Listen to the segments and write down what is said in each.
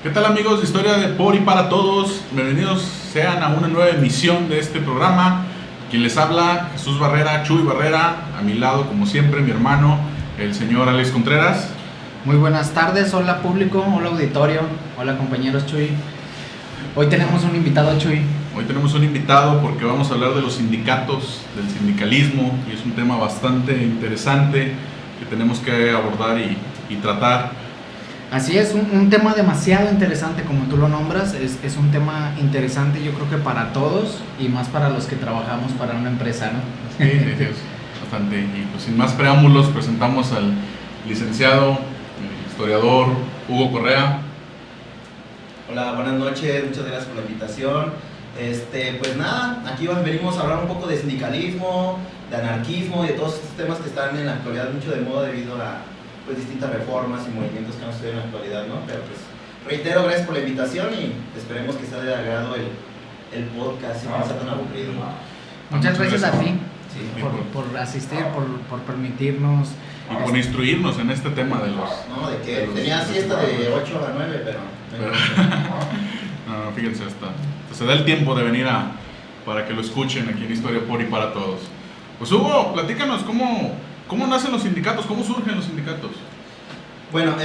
¿Qué tal, amigos de Historia de Por y para Todos? Bienvenidos sean a una nueva emisión de este programa. Quien les habla, Jesús Barrera, Chuy Barrera. A mi lado, como siempre, mi hermano, el señor Alex Contreras. Muy buenas tardes, hola público, hola auditorio, hola compañeros Chuy. Hoy tenemos un invitado, Chuy. Hoy tenemos un invitado porque vamos a hablar de los sindicatos, del sindicalismo, y es un tema bastante interesante que tenemos que abordar y tratar. Así es, un tema demasiado interesante como tú lo nombras, es un tema interesante yo creo que para todos y más para los que trabajamos para una empresa, ¿no? Sí, es bastante. Y pues sin más preámbulos presentamos al licenciado, historiador Hugo Correa. Hola, buenas noches, muchas gracias por la invitación. Pues nada, aquí venimos a hablar un poco de sindicalismo, de anarquismo y de todos estos temas que están en la actualidad mucho de moda debido a distintas reformas y movimientos que han sucedido en la actualidad, ¿no? Pero pues reitero, gracias por la invitación y esperemos que sea de agrado el podcast y no sea tan aburrido, ¿no? Muchas gracias a ti Sí, por asistir, por permitirnos Y por instruirnos en este tema de los... No, de que tenía siesta de 8 a 9, pero... No, fíjense, se da el tiempo de venir para que lo escuchen aquí en Historia Por y para Todos. Pues Hugo, platícanos cómo nacen los sindicatos, cómo surgen los sindicatos. Bueno,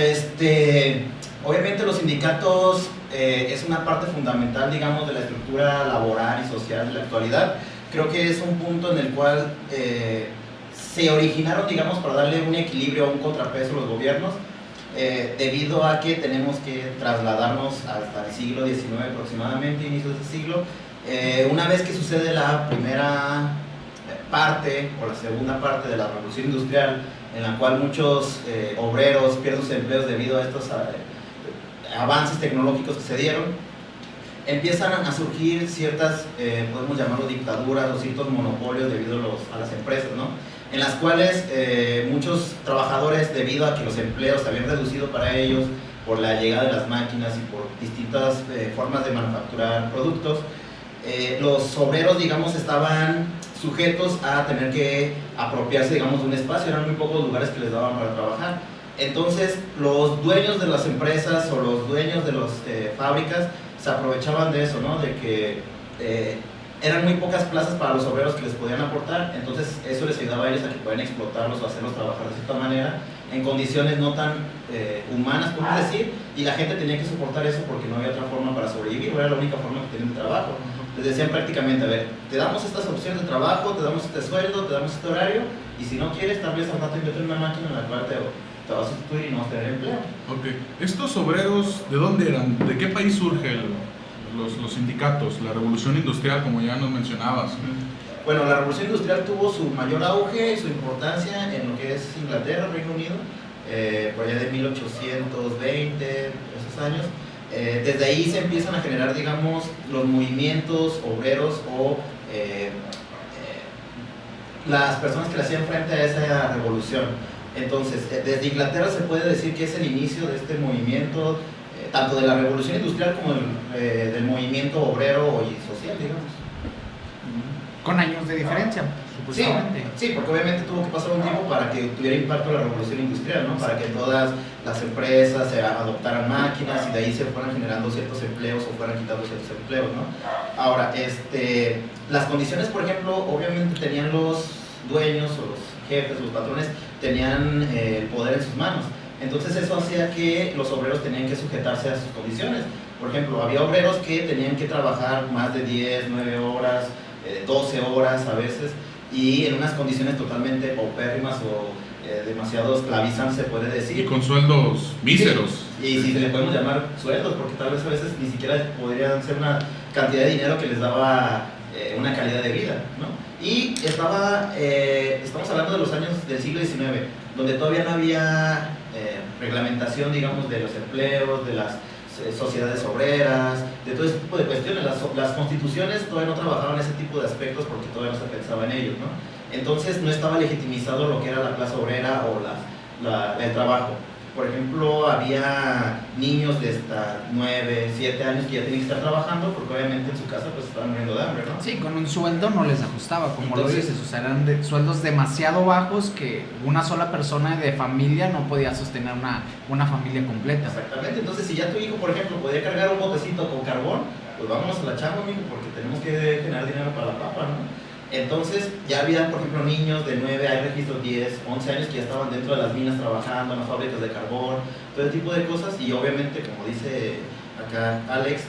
obviamente los sindicatos es una parte fundamental, digamos, de la estructura laboral y social de la actualidad. Creo que es un punto en el cual se originaron, digamos, para darle un equilibrio, un contrapeso a los gobiernos, debido a que tenemos que trasladarnos hasta el siglo XIX aproximadamente, inicio de ese siglo. Una vez que sucede la primera parte o la segunda parte de la revolución industrial, en la cual muchos obreros pierden sus empleos debido a estos avances tecnológicos que se dieron, empiezan a surgir ciertas, podemos llamarlo dictaduras o ciertos monopolios debido a las empresas, ¿no? En las cuales muchos trabajadores, debido a que los empleos se habían reducido para ellos por la llegada de las máquinas y por distintas formas de manufacturar productos, los obreros, digamos, estaban sujetos a tener que apropiarse, digamos, de un espacio. Eran muy pocos lugares que les daban para trabajar. Entonces, los dueños de las empresas o los dueños de las fábricas se aprovechaban de eso, ¿no? De que eran muy pocas plazas para los obreros que les podían aportar, entonces eso les ayudaba a ellos a que puedan explotarlos o hacerlos trabajar de cierta manera en condiciones no tan humanas, podemos decir, y la gente tenía que soportar eso porque no había otra forma para sobrevivir, era la única forma que tenían de trabajo. Les decían prácticamente, a ver, te damos estas opciones de trabajo, te damos este sueldo, te damos este horario, y si no quieres, tal vez al rato inventen una máquina en la cual te va a sustituir y no vas a tener empleo. Ok, ¿estos obreros de dónde eran? ¿De qué país surgen los sindicatos? La revolución industrial, como ya nos mencionabas. Bueno, la revolución industrial tuvo su mayor auge y su importancia en lo que es Inglaterra, Reino Unido, por allá de 1820, esos años. Desde ahí se empiezan a generar, digamos, los movimientos obreros o las personas que le hacían frente a esa revolución. Entonces, desde Inglaterra se puede decir que es el inicio de este movimiento, tanto de la revolución industrial como del movimiento obrero y social, digamos. con años de diferencia, supuestamente. Sí, porque obviamente tuvo que pasar un tiempo para que tuviera impacto la revolución industrial, ¿no? Para que todas las empresas adoptaran máquinas y de ahí se fueran generando ciertos empleos o fueran quitando ciertos empleos, ¿no? Ahora, las condiciones, por ejemplo, obviamente tenían los dueños o los jefes, los patrones, tenían el poder en sus manos. Entonces eso hacía que los obreros tenían que sujetarse a sus condiciones. Por ejemplo, había obreros que tenían que trabajar más de 10, 9 horas, 12 horas a veces, y en unas condiciones totalmente paupérrimas o demasiado esclavizantes, se puede decir. Y con sueldos míseros. Sí, y si le podemos llamar sueldos, porque tal vez a veces ni siquiera podrían ser una cantidad de dinero que les daba una calidad de vida, ¿no? Y estamos hablando de los años del siglo XIX, donde todavía no había reglamentación, digamos, de los empleos, de las sociedades obreras, de todo ese tipo de cuestiones. Las constituciones todavía no trabajaban ese tipo de aspectos porque todavía no se pensaba en ellos, ¿no? Entonces no estaba legitimizado lo que era la clase obrera o el trabajo. por ejemplo, había niños de hasta 9, 7 años que ya tenían que estar trabajando porque obviamente en su casa pues estaban muriendo de hambre, ¿no? Sí, con un sueldo no les ajustaba, como Entonces, lo dices, o sea, eran sueldos demasiado bajos que una sola persona de familia no podía sostener una familia completa. Exactamente, entonces si ya tu hijo, por ejemplo, podía cargar un botecito con carbón, pues vámonos a la chamba, amigo, porque tenemos que generar dinero para la papa, ¿no? Entonces ya había, por ejemplo, niños de 9, hay registros 10, 11 años que ya estaban dentro de las minas trabajando en las fábricas de carbón, todo ese tipo de cosas, y obviamente, como dice acá Alex,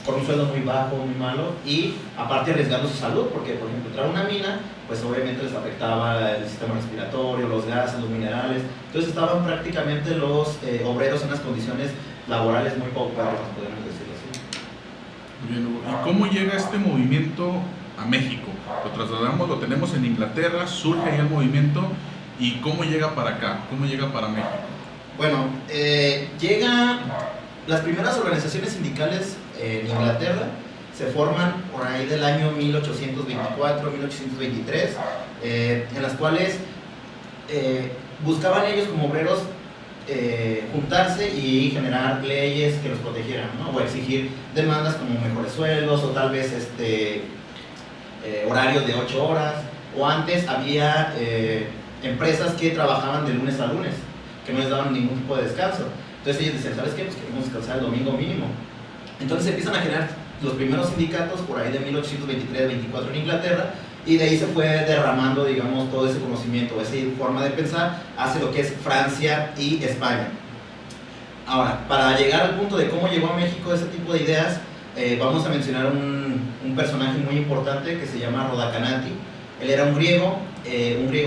con un sueldo muy bajo, muy malo, y aparte arriesgando su salud, porque por ejemplo entrar a una mina, pues obviamente les afectaba el sistema respiratorio, los gases, los minerales, entonces estaban prácticamente los obreros en unas condiciones laborales muy paupérrimas, podemos decirlo así. Muy bien, Hugo. ¿Y cómo llega este movimiento a México? Lo trasladamos, lo tenemos en Inglaterra, surge ahí el movimiento, ¿y cómo llega para acá? ¿Cómo llega para México? Bueno, las primeras organizaciones sindicales en Inglaterra se forman por ahí del año 1824, 1823, en las cuales buscaban ellos como obreros juntarse y generar leyes que los protegieran, ¿no? O exigir demandas como mejores sueldos o tal vez horarios de 8 horas, o antes había empresas que trabajaban de lunes a lunes, que no les daban ningún tipo de descanso. Entonces ellos decían, ¿sabes qué? Pues queremos descansar el domingo mínimo. Entonces empiezan a generar los primeros sindicatos por ahí de 1823-24 en Inglaterra, y de ahí se fue derramando, digamos, todo ese conocimiento, esa forma de pensar hacia lo que es Francia y España. Ahora, para llegar al punto de cómo llegó a México ese tipo de ideas, vamos a mencionar un personaje muy importante que se llama Rodacanati. Él era un griego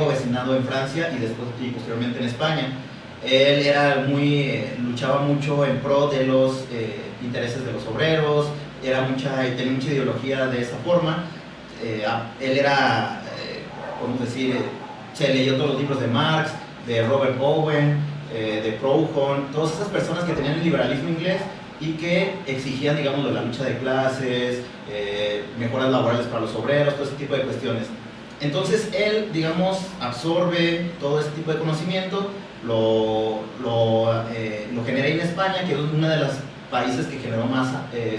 vecinado en Francia y después y posteriormente en España. Él era luchaba mucho en pro de los intereses de los obreros, tenía mucha ideología de esa forma. Él era, podemos decir, se leyó todos los libros de Marx, de Robert Owen, de Proudhon, todas esas personas que tenían el liberalismo inglés y que exigían, digamos, la lucha de clases, mejoras laborales para los obreros, todo ese tipo de cuestiones. Entonces él, digamos, absorbe todo ese tipo de conocimiento, lo genera en España, que es uno de los países que generó más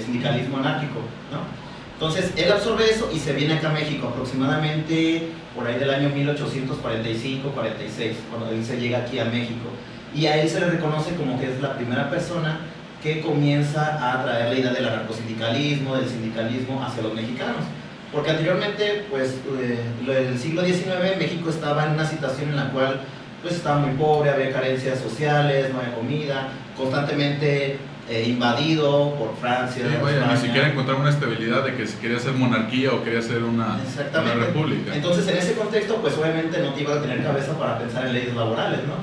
sindicalismo anárquico, ¿no? Entonces él absorbe eso y se viene acá a México aproximadamente por ahí del año 1845-46, cuando él se llega aquí a México. Y a él se le reconoce como que es la primera persona que comienza a traer la idea del anarcosindicalismo, del sindicalismo hacia los mexicanos. Porque anteriormente, pues, en el siglo XIX, México estaba en una situación en la cual pues, estaba muy pobre, había carencias sociales, no había comida, constantemente invadido por Francia. Sí, vaya, ni siquiera encontrar una estabilidad de que si quería ser monarquía o quería ser una república. Entonces, en ese contexto, pues obviamente no te iba a tener cabeza para pensar en leyes laborales, ¿no?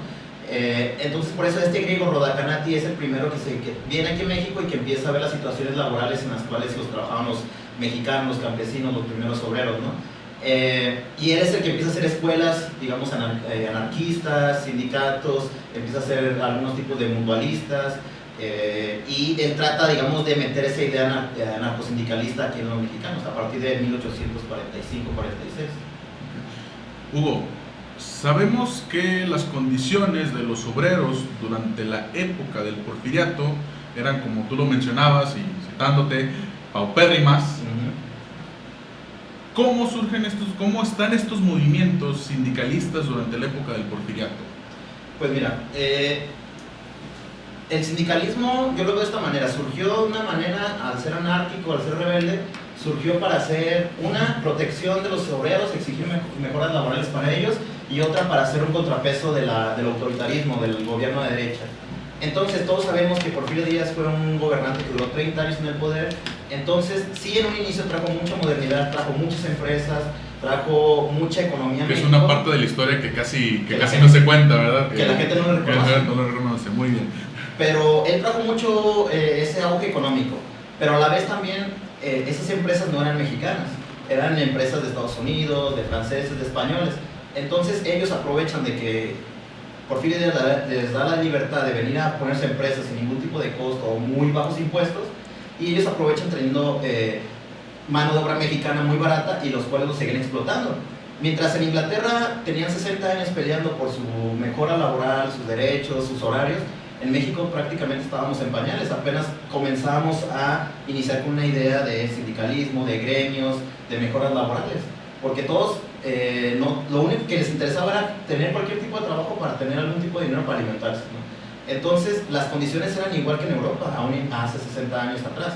Entonces, por eso este griego Rodacanati es el primero que viene aquí a México y que empieza a ver las situaciones laborales en las cuales los trabajaban los mexicanos, los campesinos, los primeros obreros, ¿no? Y él es el que empieza a hacer escuelas, digamos, anarquistas, sindicatos, empieza a hacer algunos tipos de mutualistas, y él trata, digamos, de meter esa idea anarcosindicalista aquí en los mexicanos a partir de 1845-46. Hugo, sabemos que las condiciones de los obreros durante la época del Porfiriato eran, como tú lo mencionabas y citándote, paupérrimas. ¿Cómo surgen cómo están estos movimientos sindicalistas durante la época del Porfiriato? Pues mira, el sindicalismo, yo lo veo de esta manera, surgió de una manera, al ser anárquico, al ser rebelde, surgió para hacer una protección de los obreros, exigir mejoras laborales para ellos, y otra para hacer un contrapeso del autoritarismo, del gobierno de derecha. Entonces todos sabemos que Porfirio Díaz fue un gobernante que duró 30 años en el poder. Entonces sí, en un inicio trajo mucha modernidad, trajo muchas empresas, trajo mucha economía. Que es una parte de la historia que casi no se cuenta, ¿verdad? Que la gente no lo reconoce. No lo reconoce, muy bien. Pero él trajo mucho ese auge económico, pero a la vez también esas empresas no eran mexicanas, eran empresas de Estados Unidos, de franceses, de españoles. Entonces ellos aprovechan de que Porfirio les da la libertad de venir a ponerse empresas sin ningún tipo de costo o muy bajos impuestos, y ellos aprovechan trayendo mano de obra mexicana muy barata, y los cuales los siguen explotando. Mientras en Inglaterra tenían 60 años peleando por su mejora laboral, sus derechos, sus horarios, en México prácticamente estábamos en pañales, apenas comenzábamos a iniciar con una idea de sindicalismo, de gremios, de mejoras laborales, porque todos lo único que les interesaba era tener cualquier tipo de trabajo para tener algún tipo de dinero para alimentarse, ¿no? Entonces las condiciones eran igual que en Europa, aún hace 60 años atrás,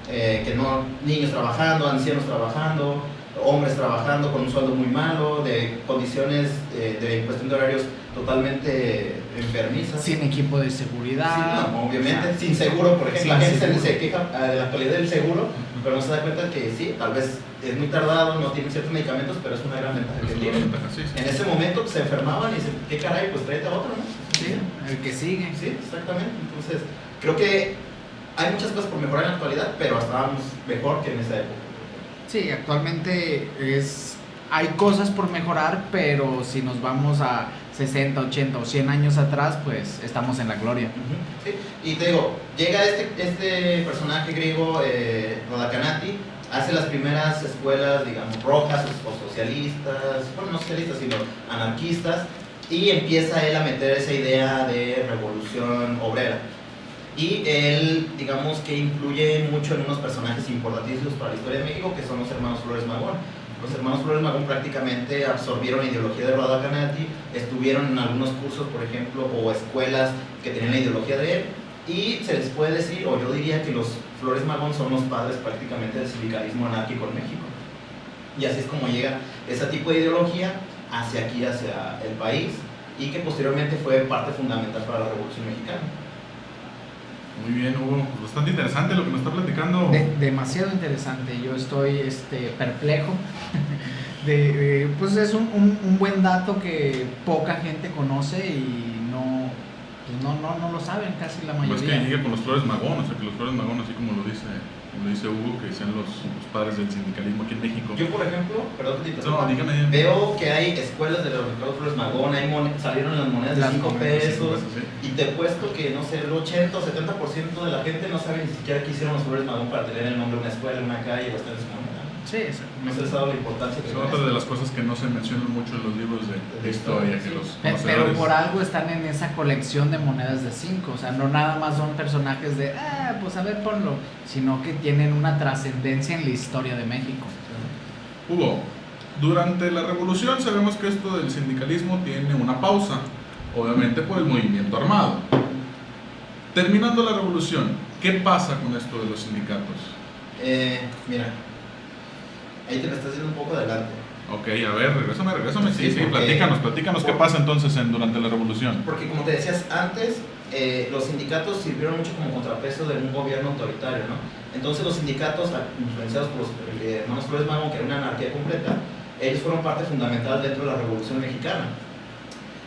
que no, niños trabajando, ancianos trabajando, hombres trabajando con un sueldo muy malo, de condiciones de cuestión de horarios totalmente enfermizas. Sin equipo de seguridad. Sí, no, obviamente, O sea, sin seguro, por ejemplo. La gente seguro. se queja de la calidad del seguro, pero no se da cuenta que sí, tal vez es muy tardado, no tienen ciertos medicamentos, pero es una gran ventaja que Es una tienen. ventaja, sí, sí. En ese momento pues, se enfermaban y dicen, ¿qué caray? Pues tráete a otro, ¿no? Sí, el que sigue. Sí, exactamente. Entonces, creo que hay muchas cosas por mejorar en la actualidad, pero estábamos mejor que en esa época. Sí, actualmente hay cosas por mejorar, pero si nos vamos a 60, 80 o 100 años atrás, pues estamos en la gloria. Sí. Y te digo, llega este personaje griego, Radakanati, hace las primeras escuelas, digamos, rojas o socialistas, bueno, no socialistas, sino anarquistas, y empieza él a meter esa idea de revolución obrera. Y él, digamos que influye mucho en unos personajes importantísimos para la historia de México, que son los hermanos Flores Magón. Los hermanos Flores Magón prácticamente absorbieron la ideología de Radakanati, estuvieron en algunos cursos, por ejemplo, o escuelas que tenían la ideología de él, y se les puede decir, o yo diría que los Flores Magón son los padres prácticamente del sindicalismo anárquico en México. Y así es como llega ese tipo de ideología hacia aquí, hacia el país, y que posteriormente fue parte fundamental para la Revolución Mexicana. Muy bien, Hugo. Pues bastante interesante lo que nos está platicando. Demasiado interesante. Yo estoy perplejo. Pues es un buen dato que poca gente conoce y no lo saben casi la Pues mayoría. que llegue con los Flores Magón, o sea, que los Flores Magón, así como lo dice Hugo, que sean los padres del sindicalismo aquí en México. Yo, por ejemplo, perdón que te No, interrumpa, dígame. veo que hay escuelas de los Ricardo Flores Magón, salieron las monedas de Las 5 monedas de pesos, Sí. y te he puesto que, no sé, el 80 o 70% de la gente no sabe ni siquiera qué hicieron los Flores Magón para tener el nombre de una escuela, una calle o estar en su moneda. Sí, No exactamente. se les ha dado la importancia que Son tiene otras de esto. las cosas que no se mencionan mucho en los libros de historia, que los Pero conocedores... por algo están en esa colección de monedas de 5, o sea, no nada más son personajes de, pues a ver, ponlo, sino que tienen una trascendencia en la historia de México. Hugo, durante la revolución sabemos que esto del sindicalismo tiene una pausa, obviamente por el movimiento armado. Terminando la revolución, ¿qué pasa con esto de los sindicatos? Mira, ahí te me estás yendo un poco adelante. Ok, a ver, regrésame, sí, porque- platícanos qué pasa entonces durante la revolución. Porque como te decías antes, los sindicatos sirvieron mucho como contrapeso de un gobierno autoritario, ¿no? Entonces los sindicatos, influenciados por los hermanos Flores Magón, que era una anarquía completa, ellos fueron parte fundamental dentro de la Revolución Mexicana.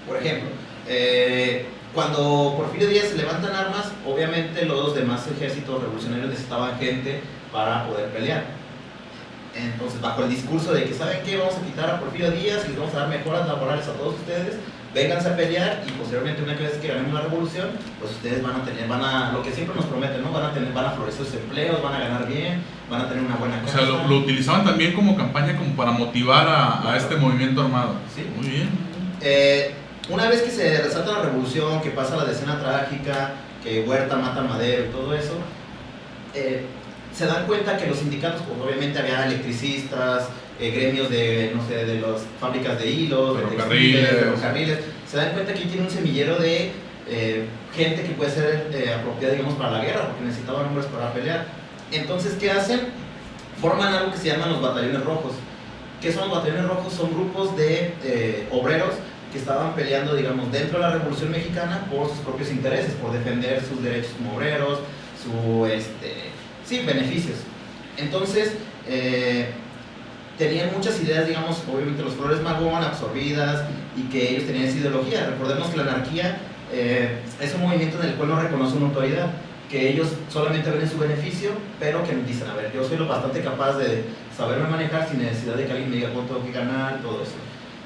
Por ejemplo, cuando Porfirio Díaz se levantan armas, obviamente los demás ejércitos revolucionarios necesitaban gente para poder pelear. Entonces, bajo el discurso de que, ¿saben qué? Vamos a quitar a Porfirio Díaz y les vamos a dar mejoras laborales a todos ustedes, vénganse a pelear y posteriormente, una vez que ganemos la revolución, pues ustedes van a tener, lo que siempre nos prometen, ¿no? Van a florecer sus empleos, van a ganar bien, van a tener una buena O casa. sea, lo utilizaban también como campaña como para motivar a este movimiento armado. Sí. Muy bien. Una vez que se resalta la revolución, que pasa la decena trágica, que Huerta mata a Madero y todo eso, se dan cuenta que los sindicatos, pues obviamente había electricistas, gremios de, no sé, de las fábricas de hilos, de textiles, de ferrocarriles, se dan cuenta que tiene un semillero de gente que puede ser apropiada, digamos, para la guerra, porque necesitaban hombres para pelear. Entonces, ¿qué hacen? Forman algo que se llaman los batallones rojos. ¿Qué son los batallones rojos? Son grupos de obreros que estaban peleando, digamos, dentro de la Revolución Mexicana por sus propios intereses, por defender sus derechos como obreros, beneficios. Entonces, tenían muchas ideas, digamos, obviamente los Flores Magón absorbidas y que ellos tenían esa ideología. Recordemos que la anarquía es un movimiento en el cual no reconoce una autoridad, que ellos solamente ven en su beneficio, pero que dicen, a ver, yo soy lo bastante capaz de saberme manejar sin necesidad de que alguien me diga cuánto tengo que ganar, todo eso.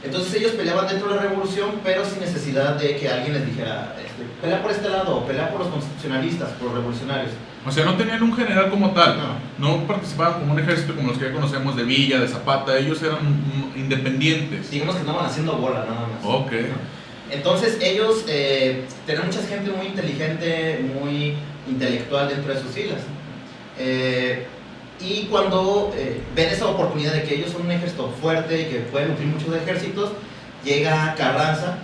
Entonces ellos peleaban dentro de la revolución, pero sin necesidad de que alguien les dijera, pelea por este lado, pelea por los constitucionalistas, por los revolucionarios. O sea, no tenían un general como tal, No. no participaban como un ejército como los que ya conocemos de Villa, de Zapata, ellos eran independientes. Digamos que andaban haciendo bola nada más. Ok. Entonces ellos tenían mucha gente muy inteligente, muy intelectual dentro de sus filas. Y cuando ven esa oportunidad de que ellos son un ejército fuerte y que pueden nutrir muchos ejércitos, llega Carranza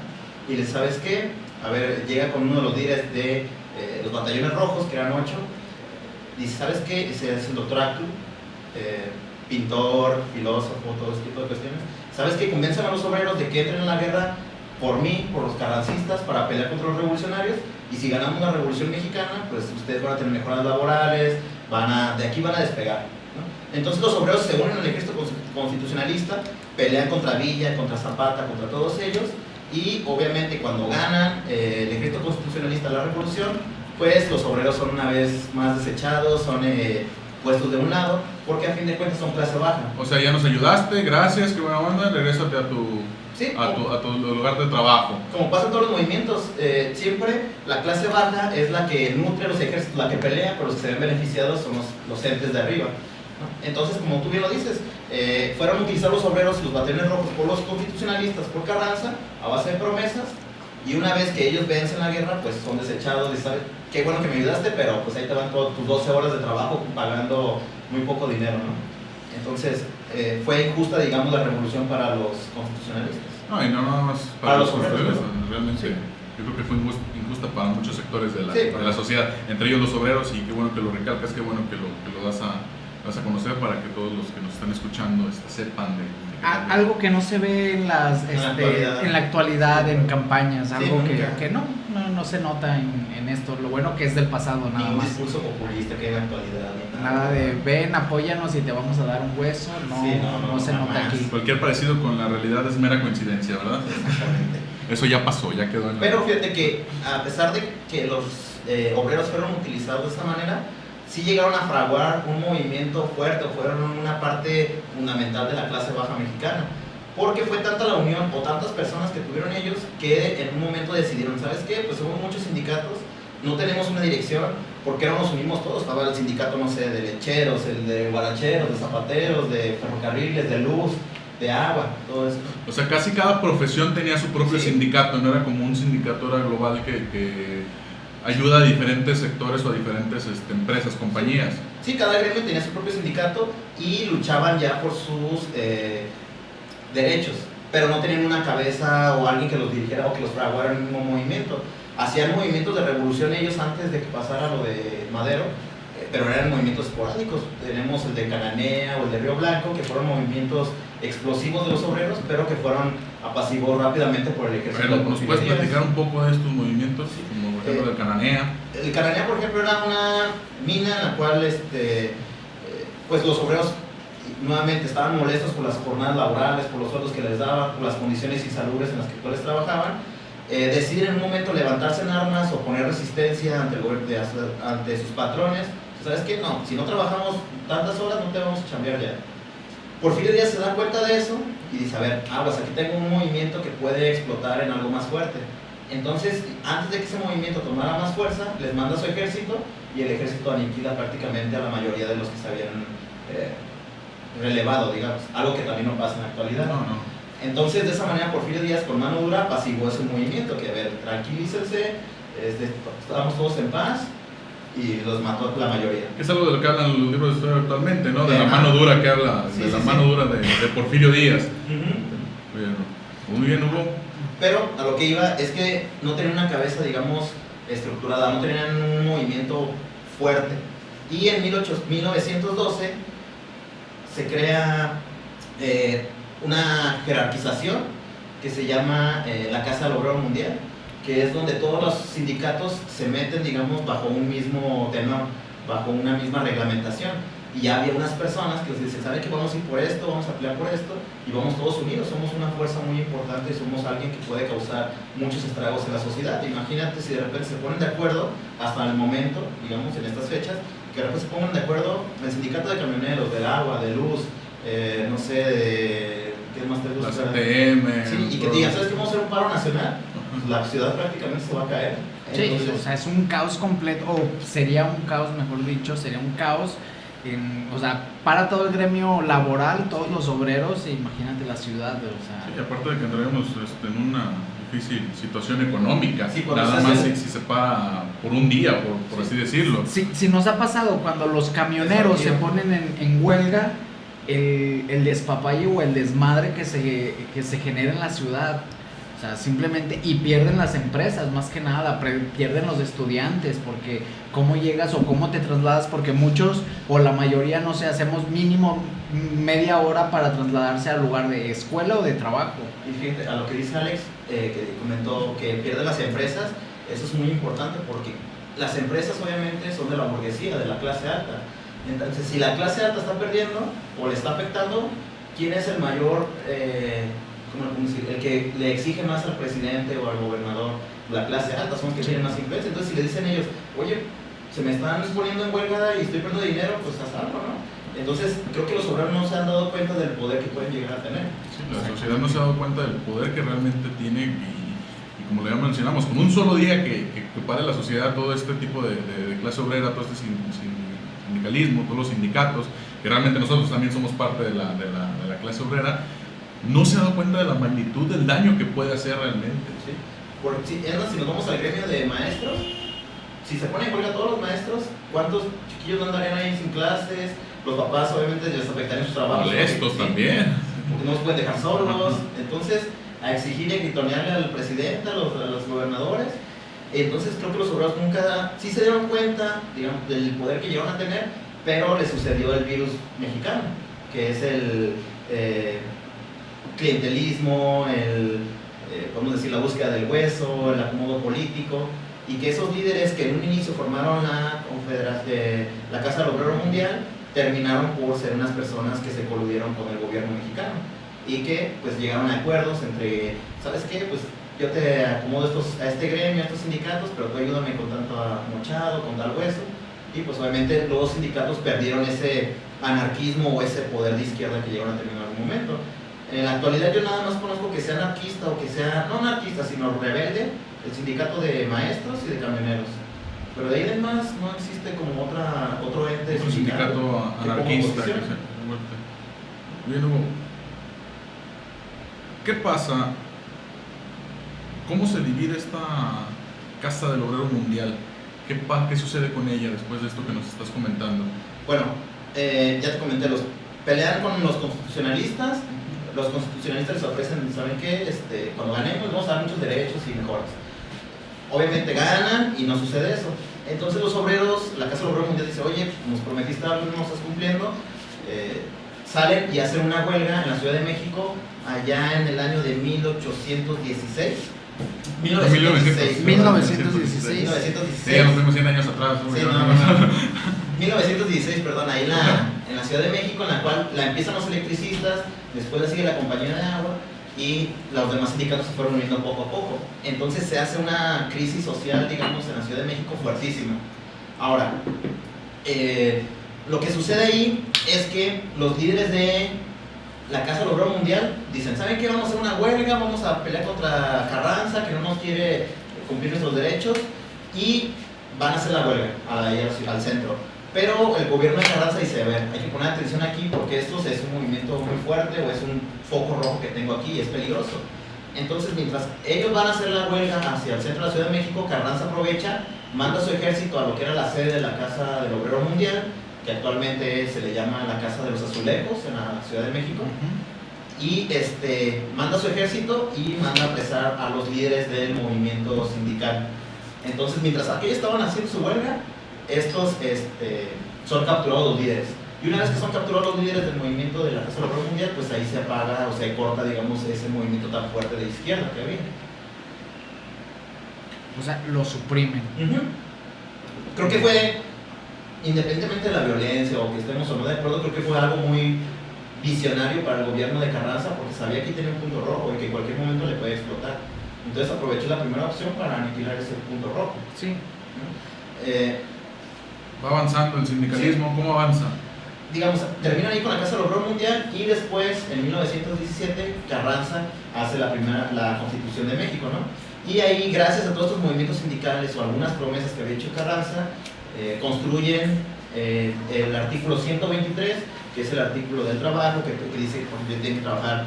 y les, ¿sabes qué? A ver, llega con uno de los líderes de los batallones rojos, que eran 8, dice, ¿sabes qué? Ese es el doctor Actu, pintor, filósofo, todo ese tipo de cuestiones. ¿Sabes qué? Convencen a los obreros de que entren en la guerra por mí, por los carrancistas, para pelear contra los revolucionarios, y si ganamos la revolución mexicana, pues ustedes van a tener mejoras laborales, de aquí van a despegar, ¿no? Entonces los obreros se unen al ejército constitucionalista, pelean contra Villa, contra Zapata, contra todos ellos, y obviamente cuando ganan el ejército constitucionalista la revolución, pues los obreros son una vez más desechados, son puestos de un lado, porque a fin de cuentas son clase baja. O sea, ya nos ayudaste, gracias, qué buena onda, regrésate a tu, Sí, a tu lugar de trabajo. como pasa en todos los movimientos, siempre la clase baja es la que nutre los ejércitos, la que pelea, pero los que se ven beneficiados son los entes de arriba, ¿no? Entonces, como tú bien lo dices, fueron utilizados los obreros y los batallones rojos por los constitucionalistas, por Carranza, a base de promesas, y una vez que ellos vencen la guerra, pues son desechados, y saben, qué bueno que me ayudaste, pero pues ahí te van tus 12 horas de trabajo pagando muy poco dinero, ¿no? Entonces, fue injusta, digamos, la revolución para los constitucionalistas. No, y no nada más Para los obreros, obreros, ¿no? realmente. Sí. Yo creo que fue injusta para muchos sectores de Sí, la sociedad, entre ellos los obreros, y qué bueno que lo recalcas, qué bueno que lo das a conocer para que todos los que nos están escuchando sepan de Algo que no se ve en la actualidad, en campañas, algo Sí, que no se nota en esto, lo bueno que es del pasado, nada Ningún más. discurso populista que hay en la actualidad. Ni Nada de ven, apóyanos y te vamos a dar un hueso, no, Sí, no se nota jamás. aquí. Cualquier parecido con la realidad es mera coincidencia, ¿verdad? Exactamente. Eso ya pasó, ya quedó en la... Pero fíjate que a pesar de que los obreros fueron utilizados de esta manera, sí llegaron a fraguar un movimiento fuerte, fueron una parte fundamental de la clase baja mexicana, porque fue tanta la unión o tantas personas que tuvieron ellos que en un momento decidieron, ¿sabes qué? Pues hubo muchos sindicatos, no tenemos una dirección, ¿por qué no nos unimos todos? Estaba el sindicato, no sé, de lecheros, el de guaracheros, de zapateros, de ferrocarriles, de luz, de agua, todo eso. O sea, casi cada profesión tenía su propio Sí. sindicato, no era como un sindicato era global que ayuda a diferentes sectores o a diferentes empresas, compañías. Sí, cada gremio tenía su propio sindicato y luchaban ya por sus derechos, pero no tenían una cabeza o alguien que los dirigiera o que los fraguara en el mismo movimiento. Hacían movimientos de revolución ellos antes de que pasara lo de Madero, pero eran movimientos esporádicos. Tenemos el de Cananea o el de Río Blanco, que fueron movimientos explosivos de los obreros, pero que fueron apaciguados rápidamente por el ejército. Pero, ¿nos puedes platicar un poco de estos movimientos? Como por ejemplo el Cananea. El Cananea, por ejemplo, era una mina en la cual pues los obreros nuevamente estaban molestos por las jornadas laborales, por los sueldos que les daban, por las condiciones insalubres en las que actuales trabajaban. Deciden en un momento levantarse en armas o poner resistencia ante sus patrones. ¿Sabes qué? No, si no trabajamos tantas horas no te vamos a chambear ya. Porfirio Díaz se da cuenta de eso y dice, a ver, pues aquí tengo un movimiento que puede explotar en algo más fuerte. Entonces, antes de que ese movimiento tomara más fuerza, les manda a su ejército y el ejército aniquila prácticamente a la mayoría de los que se habían relevado, digamos. Algo que también no pasa en la actualidad. No. Entonces, de esa manera, Porfirio Díaz con mano dura apaciguó ese movimiento, que a ver, tranquilícense, estamos todos en paz, y los mató la mayoría. Es algo de lo que hablan los libros de historia actualmente, ¿no? De la Ajá. mano dura que habla, Sí, de la sí, mano sí. dura de Porfirio Díaz. Ujú. Muy bien, Hugo. Pero a lo que iba es que no tenían una cabeza, digamos, estructurada, no tenían un movimiento fuerte. Y en 1912 se crea una jerarquización que se llama la Casa del Obrero Mundial, que es donde todos los sindicatos se meten, digamos, bajo un mismo tenor, bajo una misma reglamentación. Y ya había unas personas que dicen, ¿saben qué? Vamos a ir por esto, vamos a pelear por esto, y vamos todos unidos, somos una fuerza muy importante, somos alguien que puede causar muchos estragos en la sociedad. Imagínate si de repente se ponen de acuerdo, hasta el momento, digamos, en estas fechas, que de repente se pongan de acuerdo el sindicato de camioneros, del agua, de luz, no sé, ¿Qué más te La gusta? CTM. Sí, y que te digan, ¿sabes qué? Vamos a hacer un paro nacional. La ciudad prácticamente se va a caer. Sí, Entonces, o sea, es un caos completo, o sería un caos, mejor dicho, sería un caos, o sea, para todo el gremio laboral, todos los obreros, imagínate la ciudad, o sea... Sí, aparte de que entraremos en una difícil situación económica, Sí, cuando nada se más hace- si se para por un día, por así decirlo. Si nos ha pasado cuando los camioneros se ponen en huelga, el despapalle o el desmadre que se genera en la ciudad, o sea, simplemente, y pierden las empresas, más que nada, pierden los estudiantes, porque cómo llegas o cómo te trasladas, porque muchos o la mayoría, no sé, hacemos mínimo media hora para trasladarse al lugar de escuela o de trabajo. Y fíjate, a lo que dice Alex, que comentó que pierde las empresas, eso es muy importante porque las empresas obviamente son de la burguesía, de la clase alta. Entonces, si la clase alta está perdiendo o le está afectando, ¿quién es el mayor, cómo lo podemos decir? El que le exige más al presidente o al gobernador? La clase alta, son los que tienen más influencia. Entonces, si le dicen ellos, oye, se me están poniendo en huelga y estoy perdiendo dinero, pues haz algo, ¿no? Entonces, creo que los obreros no se han dado cuenta del poder que pueden llegar a tener. Sí, la sociedad no se ha dado cuenta del poder que realmente tiene y como ya mencionamos, con un solo día que pare la sociedad todo este tipo de clase obrera, todo este sindicalismo, todos los sindicatos, que realmente nosotros también somos parte de la clase obrera, no se ha dado cuenta de la magnitud del daño que puede hacer realmente. ¿Sí? Porque si nos vamos al gremio de maestros, si se ponen en huelga todos los maestros, ¿cuántos chiquillos no andarían ahí sin clases? Los papás obviamente les afectarían sus trabajos. Molestos ¿sí? también. Porque no los pueden dejar solos. Ajá. Entonces, a exigir y a gritonearle al presidente, a los gobernadores. Entonces, creo que los obreros nunca, sí se dieron cuenta, digamos, del poder que llegaron a tener, pero les sucedió el virus mexicano, que es el clientelismo, vamos a decir, la búsqueda del hueso, el acomodo político, y que esos líderes que en un inicio formaron la Casa del Obrero Mundial, terminaron por ser unas personas que se coludieron con el gobierno mexicano y que pues llegaron a acuerdos entre, ¿sabes qué? Pues yo te acomodo a este gremio, a estos sindicatos, pero tú ayúdame con tanto mochado, con tal hueso. Y pues obviamente los sindicatos perdieron ese anarquismo o ese poder de izquierda que llegaron a tener en algún momento. En la actualidad yo nada más conozco que sea anarquista o que sea, no anarquista, sino rebelde, el sindicato de maestros y de camioneros. Pero de ahí en más no existe como otro ente Un sindicato anarquista que se Bien, Hugo, ¿qué pasa? ¿Cómo se divide esta Casa del Obrero Mundial? ¿Qué sucede con ella después de esto que nos estás comentando? Bueno, ya te comenté, pelean con los constitucionalistas. Los constitucionalistas les ofrecen, ¿saben qué? Cuando ganemos vamos a dar muchos derechos y mejoras. Obviamente ganan y no sucede eso. Entonces los obreros, la Casa del Obrero Mundial dice, oye, nos prometiste algo y no estás cumpliendo. Salen y hacen una huelga en la Ciudad de México allá en el año de 1816. 1916. 1916. Sí, ya nos vemos 100 años atrás. Sí, no. 1916, perdón, ahí en la Ciudad de México, en la cual la empiezan los electricistas, después la sigue la compañía de agua y los demás sindicatos se fueron uniendo poco a poco. Entonces se hace una crisis social, digamos, en la Ciudad de México fuertísima. Ahora, lo que sucede ahí es que los líderes de la Casa del Obrero Mundial dicen, ¿saben qué? Vamos a hacer una huelga, vamos a pelear contra Carranza, que no nos quiere cumplir nuestros derechos, y van a hacer la huelga al centro. Pero el gobierno de Carranza dice, a ver, hay que poner atención aquí porque esto es un movimiento muy fuerte o es un foco rojo que tengo aquí y es peligroso. Entonces, mientras ellos van a hacer la huelga hacia el centro de la Ciudad de México, Carranza aprovecha, manda su ejército a lo que era la sede de la Casa del Obrero Mundial, que actualmente se le llama la Casa de los Azulejos en la Ciudad de México, y manda su ejército y manda a apresar a los líderes del movimiento sindical. Entonces, mientras aquellos estaban haciendo su huelga, estos son capturados los líderes. Y una vez que son capturados los líderes del movimiento de la Casa del Obrero Mundial, pues ahí se apaga o se corta, digamos, ese movimiento tan fuerte de izquierda que había. O sea, lo suprimen. Creo que fue, independientemente de la violencia o que estemos o no de acuerdo, creo que fue algo muy visionario para el gobierno de Carranza porque sabía que tenía un punto rojo y que en cualquier momento le puede explotar. Entonces aprovechó la primera opción para aniquilar ese punto rojo. Sí. Va avanzando el sindicalismo, Sí. ¿Cómo avanza? digamos, terminan ahí con la Casa del Obrero Mundial y después, en 1917, Carranza hace la Constitución de México, ¿no? Y ahí, gracias a todos estos movimientos sindicales o algunas promesas que había hecho Carranza, construyen el artículo 123, que es el artículo del trabajo, que dice que tienen que trabajar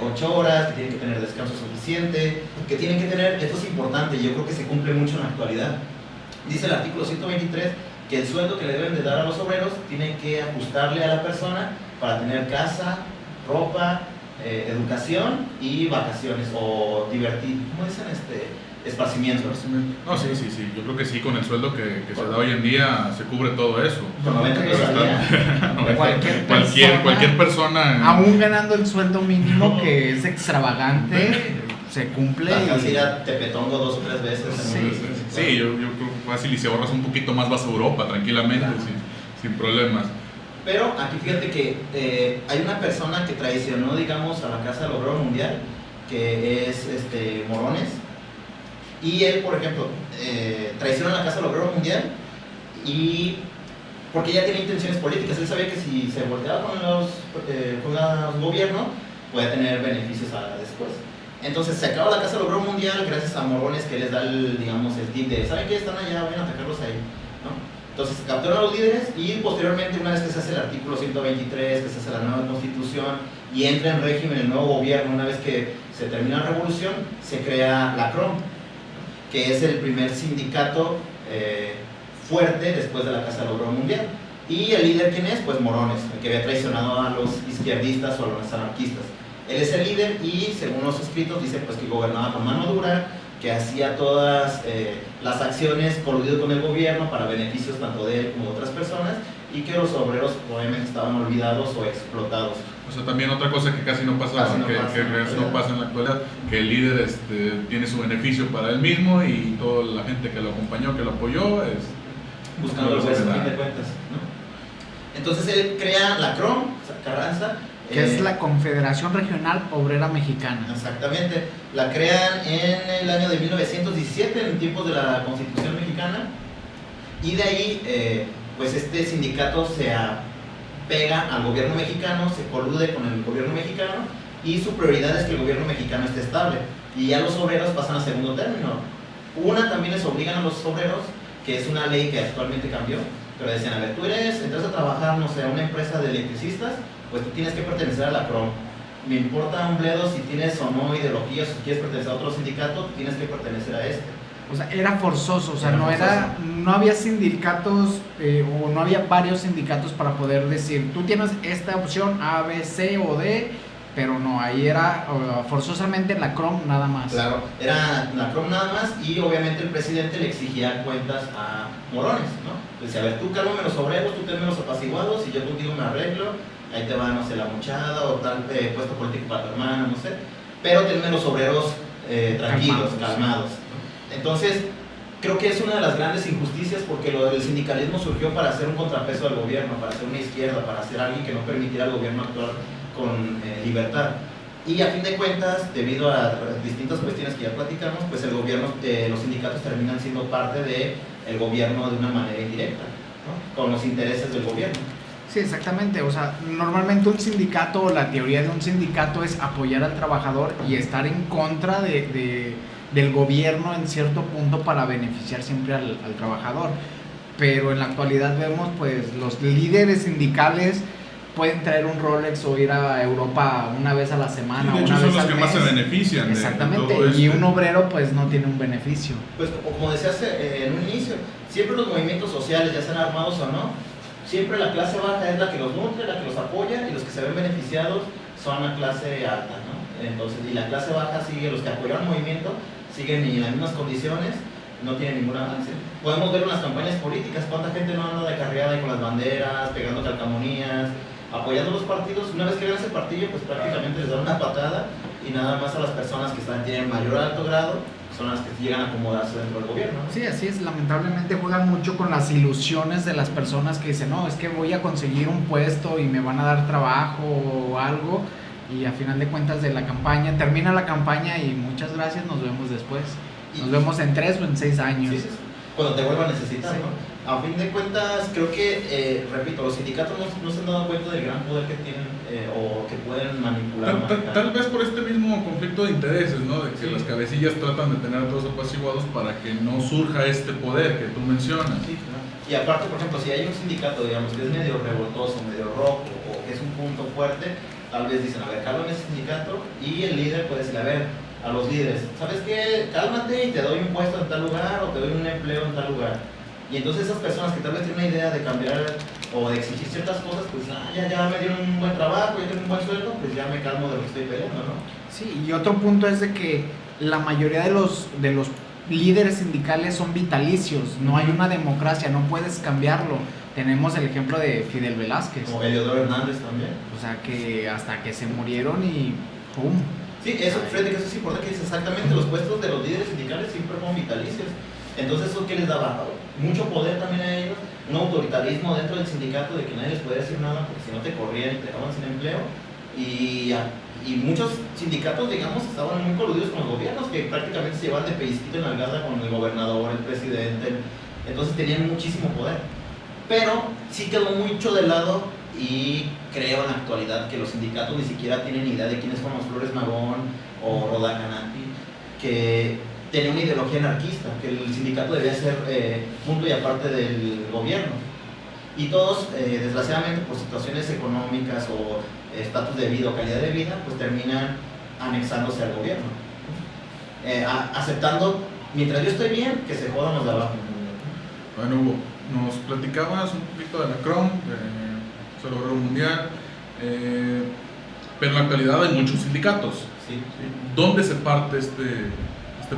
8 horas, que tienen que tener descanso suficiente, que tienen que tener, esto es importante y yo creo que se cumple mucho en la actualidad. Dice el artículo 123 que el sueldo que le deben de dar a los obreros tienen que ajustarle a la persona para tener casa, ropa, educación y vacaciones o divertir, ¿cómo dicen? Esparcimiento. No, sí, yo creo que sí, con el sueldo que se da hoy en día se cubre todo eso. Con 90 pesos al día. Cualquier persona, aún ganando el sueldo mínimo, que es extravagante, se cumple. Alcanza a ir a Tepetongo 2 o 3 veces. Sí, yo creo que fácil, y si ahorras un poquito más vas a Europa tranquilamente, claro, sin problemas. Pero aquí fíjate que hay una persona que traicionó, digamos, a la Casa del Obrero Mundial, que es Morones. Y él, por ejemplo, traiciona a la Casa del Obrero Mundial y porque ya tenía intenciones políticas. Él sabía que si se volteaba con los gobiernos, podía tener beneficios después. Entonces se acaba la Casa del Obrero Mundial gracias a Morones, que les da el tip de, ¿saben qué? Están allá, vayan a atacarlos ahí, ¿no? Entonces se capturan a los líderes y posteriormente, una vez que se hace el artículo 123, que se hace la nueva constitución y entra en régimen el nuevo gobierno, una vez que se termina la revolución, se crea la CROM, que es el primer sindicato fuerte después de la Casa del Obrero Mundial. Y el líder, ¿quién es? Pues Morones, el que había traicionado a los izquierdistas o a los anarquistas. Él es el líder y, según los escritos, dice pues que gobernaba con mano dura, que hacía todas las acciones coludido con el gobierno para beneficios tanto de él como de otras personas, y que los obreros obviamente estaban olvidados o explotados. O sea, también otra cosa que casi no pasa en la actualidad, que el líder tiene su beneficio para él mismo y toda la gente que lo acompañó, que lo apoyó, es buscando el juez a fin de cuentas, ¿no? Entonces él crea la CROM, Carranza, que es la Confederación Regional Obrera Mexicana. Exactamente, la crean en el año de 1917, en tiempos de la Constitución Mexicana, y de ahí pues este sindicato se apega al gobierno mexicano, se colude con el gobierno mexicano, y su prioridad es que el gobierno mexicano esté estable, y ya los obreros pasan a segundo término. Una, también les obligan a los obreros, que es una ley que actualmente cambió, pero decían, a ver, tú entras a trabajar, no sé, a una empresa de electricistas, pues tú tienes que pertenecer a la CROM. Me importa un bledo si tienes o no ideología, si quieres pertenecer a otro sindicato, tienes que pertenecer a este. O sea, era forzoso, o sea, no había sindicatos o no había varios sindicatos para poder decir, tú tienes esta opción A, B, C o D, pero no, ahí era forzosamente la CROM nada más. Claro, era la CROM nada más, y obviamente el presidente le exigía cuentas a Morones, ¿no? Decía, a ver, tú cálmame los obreros, tú tenme los apaciguados y yo contigo me arreglo, ahí te va, no sé, la muchada o tal puesto político para tu hermana, no sé, pero tenme los obreros tranquilos, calmados. Entonces, creo que es una de las grandes injusticias, porque el sindicalismo surgió para hacer un contrapeso al gobierno, para hacer una izquierda, para ser alguien que no permitiera al gobierno actuar con libertad. Y a fin de cuentas, debido a distintas cuestiones que ya platicamos, pues el gobierno, los sindicatos terminan siendo parte del gobierno de una manera indirecta, ¿no? Con los intereses del gobierno. Sí, exactamente. O sea, normalmente un sindicato, o la teoría de un sindicato es apoyar al trabajador y estar en contra del gobierno en cierto punto para beneficiar siempre al trabajador. Pero en la actualidad vemos, pues, los líderes sindicales pueden traer un Rolex o ir a Europa una vez a la semana, de hecho, una vez al mes. son los que más se benefician. Exactamente, de todo y un obrero pues no tiene un beneficio. Pues como decías en un inicio, siempre los movimientos sociales, ya sean armados o no, siempre la clase baja es la que los nutre, la que los apoya, y los que se ven beneficiados son la clase alta, ¿no? Entonces, y la clase baja sigue, los que apoyaron el movimiento siguen en las mismas condiciones, no tienen ningún avance. Podemos ver en las campañas políticas cuánta gente no anda de carreada y con las banderas, pegando calcamonías, apoyando los partidos. Una vez que ganan ese partido, pues prácticamente les dan una patada, y nada más a las personas que tienen mayor o alto grado son las que llegan a acomodarse dentro del gobierno. Sí, así es. Lamentablemente juegan mucho con las ilusiones de las personas que dicen, no, es que voy a conseguir un puesto y me van a dar trabajo o algo, y a final de cuentas de la campaña, termina la campaña y muchas gracias, nos vemos después. Nos vemos en 3 o en 6 años. Sí, sí, sí. Cuando te vuelvan a necesitar, sí, ¿no? a fin de cuentas, creo que, repito, los sindicatos no se han dado cuenta del gran poder que tienen o que pueden manipular. Tal vez por este mismo conflicto de intereses, ¿no? De que Sí. las cabecillas tratan de tener a todos apaciguados para que no surja este poder que tú mencionas. Sí, claro. Y aparte, por ejemplo, si hay un sindicato, digamos, que es medio revoltoso, medio rojo, o que es un punto fuerte, tal vez dicen, a ver, cálmame ese sindicato, y el líder puede decir, a ver, a los líderes, ¿sabes qué? Cálmate y te doy un puesto en tal lugar, o te doy un empleo en tal lugar. Y entonces esas personas que tal vez tienen una idea de cambiar o de exigir ciertas cosas, pues ya me dieron un buen trabajo, ya tengo un buen sueldo, pues ya me calmo de lo que estoy peleando, ¿no? Sí, y otro punto es de que la mayoría de los líderes sindicales son vitalicios, no hay una democracia, no puedes cambiarlo. Tenemos el ejemplo de Fidel Velázquez, Como Eliodoro Hernández también. o sea que hasta que se murieron y ¡pum! Sí, eso, Freddy, que eso es importante, que dices exactamente, los puestos de los líderes sindicales siempre fueron vitalicios. Entonces, ¿eso qué les daba? Mucho poder también a ellos, un autoritarismo dentro del sindicato de que nadie les podía decir nada porque si no te corrían y te dejaban sin empleo. Y muchos sindicatos, digamos, estaban muy coludidos con los gobiernos, que prácticamente se llevaban de pellizquito en algada con el gobernador, el presidente. Entonces tenían muchísimo poder. Pero sí quedó mucho de lado, y creo en la actualidad que los sindicatos ni siquiera tienen idea de quiénes fueron los Flores Magón o Roda Canati, que tenía una ideología anarquista, que el sindicato debía ser punto y aparte del gobierno. Y todos, desgraciadamente, por situaciones económicas o estatus de vida o calidad de vida, pues terminan anexándose al gobierno. Aceptando, mientras yo estoy bien, que se jodan los de abajo. Bueno, Hugo, nos platicabas un poquito de la CROM, de Tercer Orden Mundial, pero en la actualidad hay muchos sindicatos. Sí. ¿Sí? ¿Dónde se parte este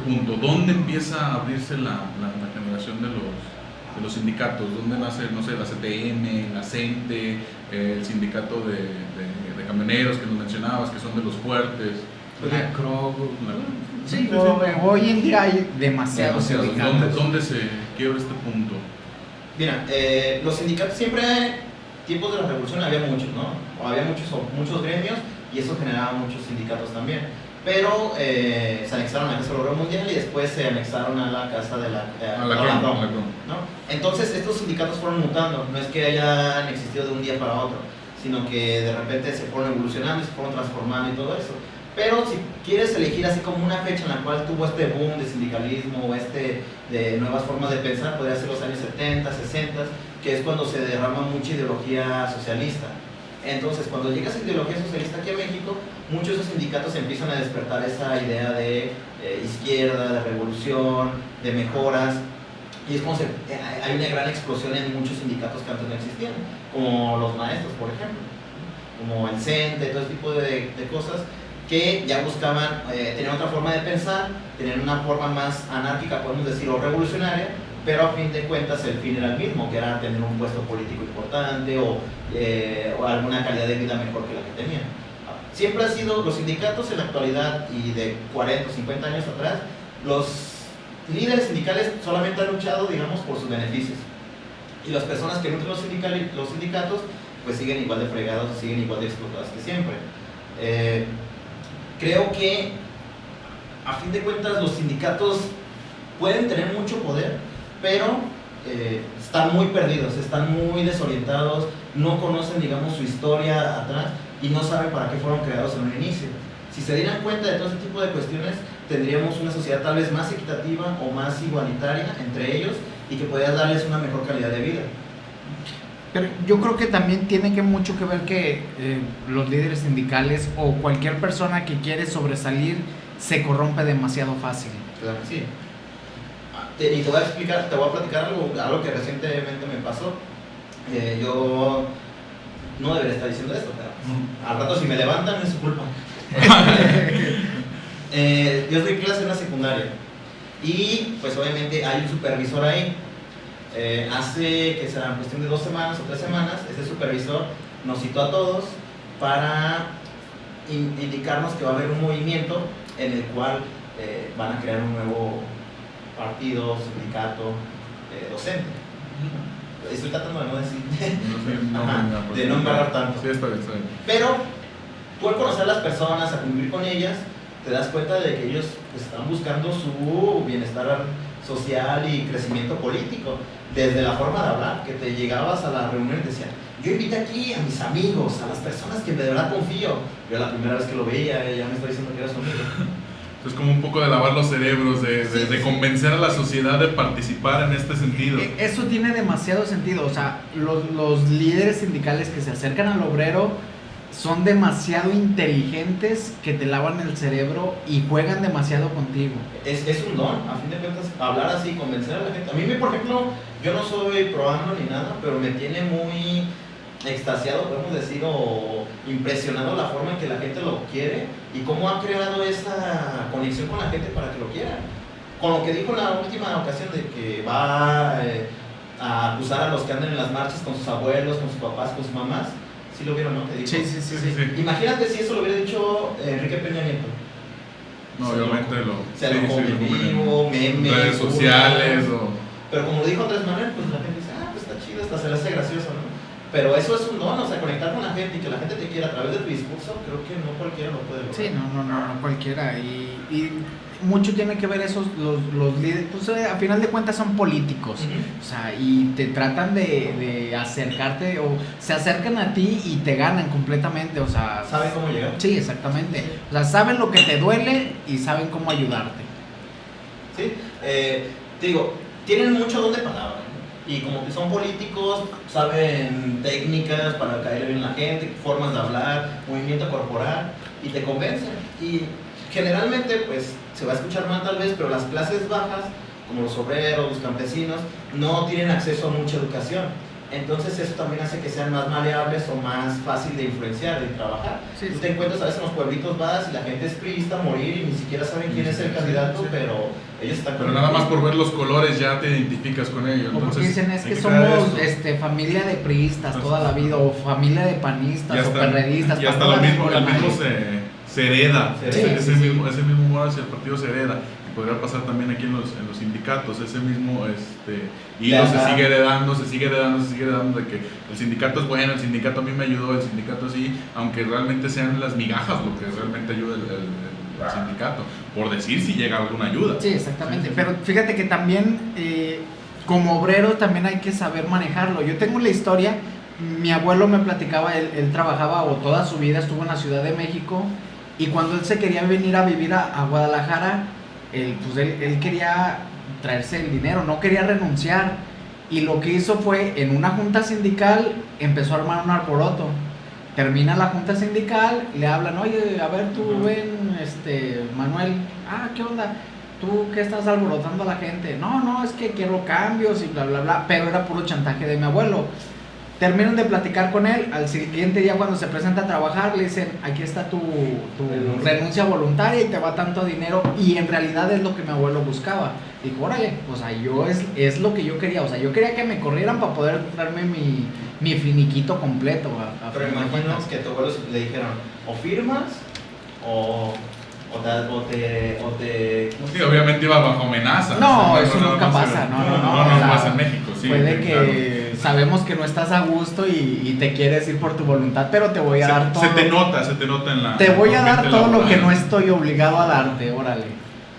punto? ¿Dónde empieza a abrirse la generación de los sindicatos? ¿Dónde nace, no sé, la CTM, la CENTE, el sindicato de camioneros que nos mencionabas, que son de los fuertes? La CROG. Sí, Sí, hoy en día hay demasiados sindicatos. ¿Dónde se quiebra este punto? Mira, los sindicatos siempre, tiempos de la revolución había muchos, ¿no? O había muchos gremios, y eso generaba muchos sindicatos también. Pero se anexaron a la Casa del Orden Mundial y después se anexaron a la Casa de la CROM, ¿no? Entonces estos sindicatos fueron mutando, no es que hayan existido de un día para otro, sino que de repente se fueron evolucionando y se fueron transformando y todo eso. Pero si quieres elegir así como una fecha en la cual tuvo este boom de sindicalismo o de nuevas formas de pensar, podría ser los años 70, 60, que es cuando se derrama mucha ideología socialista. Entonces, cuando llega esa ideología socialista aquí a México, muchos de esos sindicatos empiezan a despertar esa idea de izquierda, de revolución, de mejoras, y es como hay una gran explosión en muchos sindicatos que antes no existían, como los maestros, por ejemplo, como el CENTE, todo ese tipo de cosas, que ya buscaban tener otra forma de pensar, tener una forma más anárquica, podemos decir, o revolucionaria, pero a fin de cuentas el fin era el mismo, que era tener un puesto político importante o alguna calidad de vida mejor que la que tenían. Siempre han sido los sindicatos en la actualidad y de 40 o 50 años atrás, los líderes sindicales solamente han luchado, digamos, por sus beneficios. Y las personas que nutren los sindicatos, pues siguen igual de fregados, siguen igual de explotadas que siempre. Creo que, a fin de cuentas, los sindicatos pueden tener mucho poder, pero están muy perdidos, están muy desorientados, no conocen, digamos, su historia atrás y no saben para qué fueron creados en un inicio. Si se dieran cuenta de todo ese tipo de cuestiones, tendríamos una sociedad tal vez más equitativa o más igualitaria entre ellos y que podría darles una mejor calidad de vida. Pero yo creo que también tiene mucho que ver que los líderes sindicales o cualquier persona que quiere sobresalir se corrompe demasiado fácil. Claro, sí. Y te voy a platicar algo que recientemente me pasó. Yo no debería estar diciendo esto, pero al rato si me levantan es su culpa. Yo doy clase en la secundaria y pues obviamente hay un supervisor ahí. Hace que será cuestión de 2 semanas o 3 semanas, este supervisor nos citó a todos para indicarnos que va a haber un movimiento en el cual van a crear un nuevo partido, sindicato, docente. Estoy tratando de no decir, de no embarrar tanto. Sí, está bien, está bien. Pero tú al conocer a las personas, a convivir con ellas, te das cuenta de que ellos pues, están buscando su bienestar social y crecimiento político, desde la forma de hablar, que te llegabas a la reunión y te decían, yo invité aquí a mis amigos, a las personas que de verdad confío. Yo la primera vez que lo veía, ya me estoy diciendo que era su amigo. Es como un poco de lavar los cerebros, de Sí. convencer a la sociedad de participar en este sentido. Eso tiene demasiado sentido, o sea, los líderes sindicales que se acercan al obrero son demasiado inteligentes, que te lavan el cerebro y juegan demasiado contigo. Es un don, a fin de cuentas, hablar así, convencer a la gente. A mí, por ejemplo, yo no soy pro AMLO ni nada, pero me tiene muy extasiado, podemos decir, o impresionado la forma en que la gente lo quiere y cómo ha creado esa conexión con la gente para que lo quieran. Con lo que dijo en la última ocasión de que va a acusar a los que andan en las marchas con sus abuelos, con sus papás, con sus mamás. ¿Sí lo vieron, no? Que dijo. Sí. Imagínate si eso lo hubiera dicho Enrique Peña Nieto. No, obviamente Se lo come en vivo, memes, redes sociales Pero como lo dijo Andrés Manuel, pues la gente dice, pues está chido, hasta se le hace gracioso, ¿no? Pero eso es un don, o sea, conectar con la gente y que la gente te quiera a través de tu discurso, creo que no cualquiera lo puede lograr. Sí, no cualquiera. Y mucho tiene que ver esos, los líderes, pues a final de cuentas son políticos. Uh-huh. O sea, y te tratan de acercarte, o se acercan a ti y te ganan completamente, o sea. ¿Saben cómo llegar? Sí, exactamente. O sea, saben lo que te duele y saben cómo ayudarte. Sí, te digo, tienen mucho don de palabra, ¿no? Y como que son políticos, saben técnicas para caer bien a la gente, formas de hablar, movimiento corporal, y te convencen. Y generalmente, pues, se va a escuchar mal tal vez, pero las clases bajas, como los obreros, los campesinos, no tienen acceso a mucha educación. Entonces eso también hace que sean más maleables o más fácil de influenciar, de trabajar. Sí, Tú sí. te encuentras a veces en los pueblitos, vas y la gente es priista a morir y ni siquiera saben quién es el candidato, pero ellos están con Pero el nada más PRI. por ver los colores ya te identificas con ellos. O porque Entonces, dicen es hay que crear somos esto. familia de priistas toda la vida, o familia de panistas, Y o perredistas. y hasta para lo toda mismo, la el mismo vida. se hereda. Sí, ese mismo humor hacia el partido se hereda. Y podría pasar también aquí en los sindicatos, ese mismo hilo se sigue heredando de que el sindicato es bueno, el sindicato a mí me ayudó, el sindicato sí, aunque realmente sean las migajas lo que realmente ayuda el sindicato, por decir si llega alguna ayuda. Sí, exactamente. Sí. Pero fíjate que también como obrero también hay que saber manejarlo. Yo tengo la historia, mi abuelo me platicaba, él trabajaba o toda su vida estuvo en la Ciudad de México, y cuando él se quería venir a vivir a Guadalajara, él quería traerse el dinero, no quería renunciar, y lo que hizo fue, en una junta sindical, empezó a armar un alboroto. Termina la junta sindical, le hablan, oye, a ver tú ven, Manuel, ¿qué onda? ¿Tú qué estás alborotando a la gente? No, es que quiero cambios y bla, bla, bla, pero era puro chantaje de mi abuelo. Terminan de platicar con él, al siguiente día cuando se presenta a trabajar le dicen, aquí está tu renuncia voluntaria y te va tanto dinero, y en realidad es lo que mi abuelo buscaba. Dijo, órale, o sea, es lo que yo quería, o sea, yo quería que me corrieran para poder darme mi finiquito completo. Pero fin de imagino cuentas. que a tu abuelo le dijeron, o firmas, o te Sí, obviamente iba bajo amenaza. No, O sea, eso nunca pasa, no o sea, pasa en México, sí. Fue de que claro. sabemos que no estás a gusto y te quieres ir por tu voluntad, pero te voy a dar todo. Se te nota en la. Te voy a dar ambiente todo lo laboral. que no estoy obligado a darte, órale.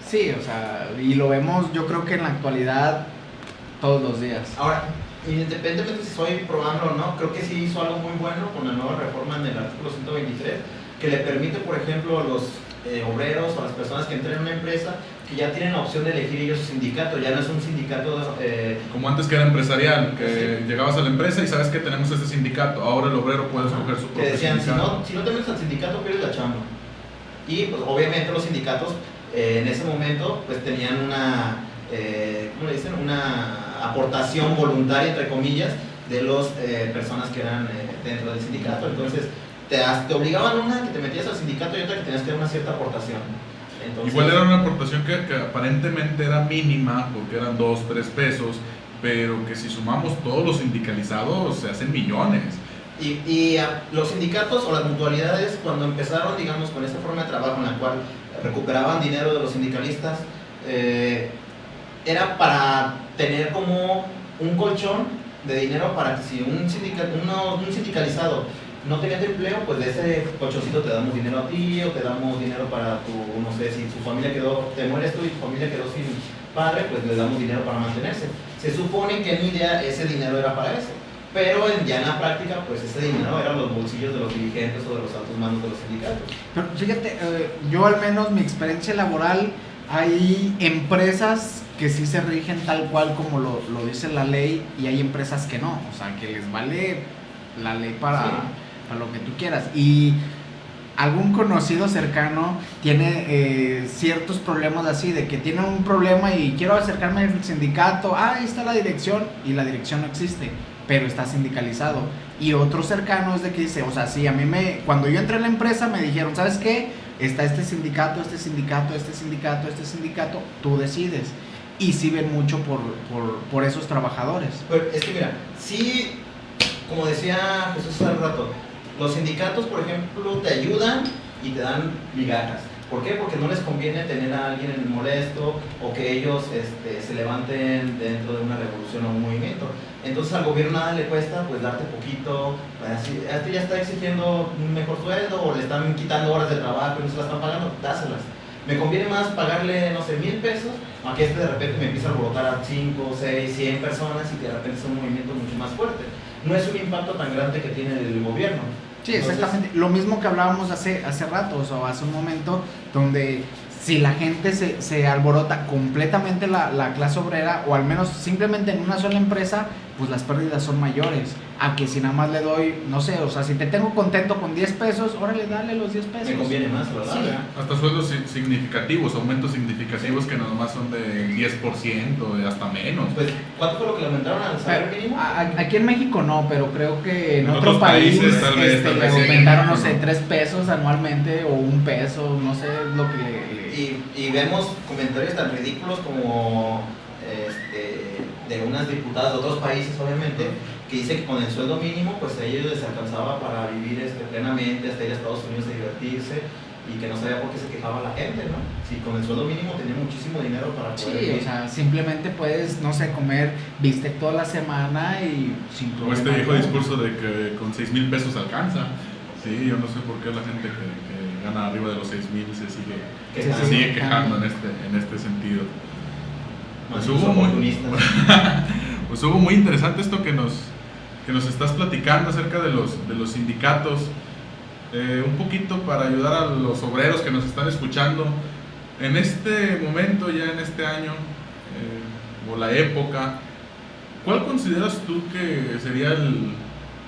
Sí, o sea, y lo vemos yo creo que en la actualidad todos los días. Ahora, independientemente si soy pro AMLO o no, creo que sí hizo algo muy bueno con la nueva reforma en el artículo 123, que le permite, por ejemplo, a los obreros o a las personas que entren en una empresa, que ya tienen la opción de elegir ellos su sindicato, ya no es un sindicato Como antes que era empresarial, que Sí. llegabas a la empresa y sabes que tenemos este sindicato, ahora el obrero puede escoger su que propio decían, sindicato. si no te metes al sindicato pierdes la chamba. Y pues obviamente los sindicatos en ese momento pues tenían una, ¿cómo le dicen? Una aportación voluntaria, entre comillas, de las personas que eran dentro del sindicato. Entonces te obligaban una que te metías al sindicato y otra que tenías que dar una cierta aportación. Entonces, Igual era una aportación que aparentemente era mínima, porque eran 2-3 pesos, pero que si sumamos todos los sindicalizados se hacen millones. Y los sindicatos o las mutualidades, cuando empezaron, digamos, con esta forma de trabajo en la cual recuperaban dinero de los sindicalistas, era para tener como un colchón de dinero para que si un sindicalizado no tenías empleo, pues de ese colchoncito te damos dinero a ti, o te damos dinero para tu, no sé, si tu familia quedó, te mueres tú y tu familia quedó padre, pues les damos dinero para mantenerse. Se supone que en idea ese dinero era para eso, pero ya en la práctica, pues ese dinero era los bolsillos de los dirigentes o de los altos mandos de los sindicatos. Pero fíjate, yo al menos mi experiencia laboral, hay empresas que sí se rigen tal cual como lo dice la ley y hay empresas que no, o sea, que les vale la ley para lo que tú quieras. Y algún conocido cercano tiene ciertos problemas así, de que tiene un problema y quiero acercarme al sindicato, ahí está la dirección, y la dirección no existe, pero está sindicalizado. Y otro cercano es de que dice, o sea, sí, cuando yo entré a la empresa me dijeron, ¿sabes qué? Está este sindicato, este sindicato, este sindicato, este sindicato, tú decides. Y sí ven mucho por esos trabajadores. Pero es que mira, sí, como decía Jesús hace rato, los sindicatos, por ejemplo, te ayudan y te dan migajas. ¿Por qué? Porque no les conviene tener a alguien molesto o que ellos se levanten dentro de una revolución o un movimiento. Entonces al gobierno nada le cuesta pues darte poquito, así, ya está exigiendo un mejor sueldo o le están quitando horas de trabajo y no se las están pagando, dáselas. Me conviene más pagarle, no sé, 1,000 pesos, a que de repente me empiece a alborotar a 5, 6, 100 personas y que de repente sea un movimiento mucho más fuerte. No es un impacto tan grande que tiene el gobierno. Sí, exactamente. Lo mismo que hablábamos hace rato, o sea, hace un momento, donde si la gente se alborota completamente la clase obrera, o al menos simplemente en una sola empresa, pues las pérdidas son mayores. A que si nada más le doy, no sé, o sea, si te tengo contento con 10 pesos, órale, dale los 10 pesos. Me conviene más, ¿verdad? Sí. Hasta sueldos significativos, aumentos significativos que nada más son de 10%, de hasta menos. Pues, ¿cuánto fue lo que le aumentaron al salario mínimo? Aquí en México no, pero creo que en otro otros país países tal vez le sí, aumentaron, no ¿no? sé, 3 pesos anualmente o 1 peso, no sé lo que Y vemos comentarios tan ridículos como de unas diputadas de otros países, obviamente, que dice que con el sueldo mínimo, pues a ellos les alcanzaba para vivir plenamente, hasta ir a Estados Unidos a divertirse, y que no sabía por qué se quejaba la gente, ¿no? Si con el sueldo mínimo tenía muchísimo dinero para poder vivir. Sí, o sea, simplemente puedes, no sé, comer bistec toda la semana y sin Como problema. este viejo discurso de que con 6,000 pesos alcanza. Sí, yo no sé por qué la gente que gana arriba de los 6,000 se sigue quejando en este sentido. Pues hubo muy interesante esto que nos estás platicando acerca de los sindicatos. Un poquito para ayudar a los obreros que nos están escuchando en este momento, ya en este año o la época. ¿Cuál consideras tú que sería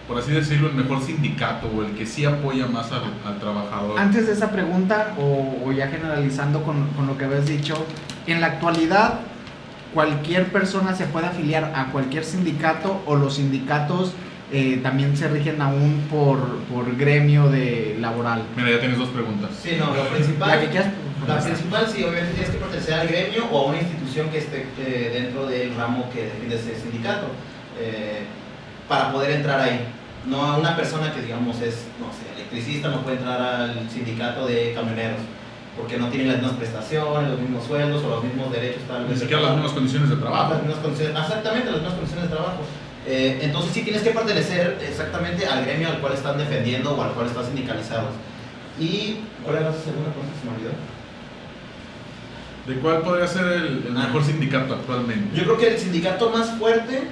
por así decirlo, el mejor sindicato o el que sí apoya más al trabajador? Antes de esa pregunta, o ya generalizando con lo que habías dicho, en la actualidad cualquier persona se puede afiliar a cualquier sindicato, o los sindicatos también se rigen aún por gremio laboral. Mira, ya tienes 2 preguntas. Sí, no, lo principal, La principal sí, obviamente tienes que pertenecer al gremio o a una institución que esté dentro del ramo que defiende ese sindicato, para poder entrar ahí. No a una persona que digamos es, no sé, electricista no puede entrar al sindicato de camioneros, porque no tienen las mismas prestaciones, los mismos sueldos o los mismos derechos, tal vez. Ni siquiera las mismas condiciones de trabajo. Las mismas condiciones, exactamente, las mismas condiciones de trabajo. Entonces sí tienes que pertenecer exactamente al gremio al cual están defendiendo o al cual están sindicalizados. ¿Y cuál era la segunda pregunta? Se me olvidó. ¿De cuál podría ser el mejor sindicato actualmente? Yo creo que el sindicato más fuerte,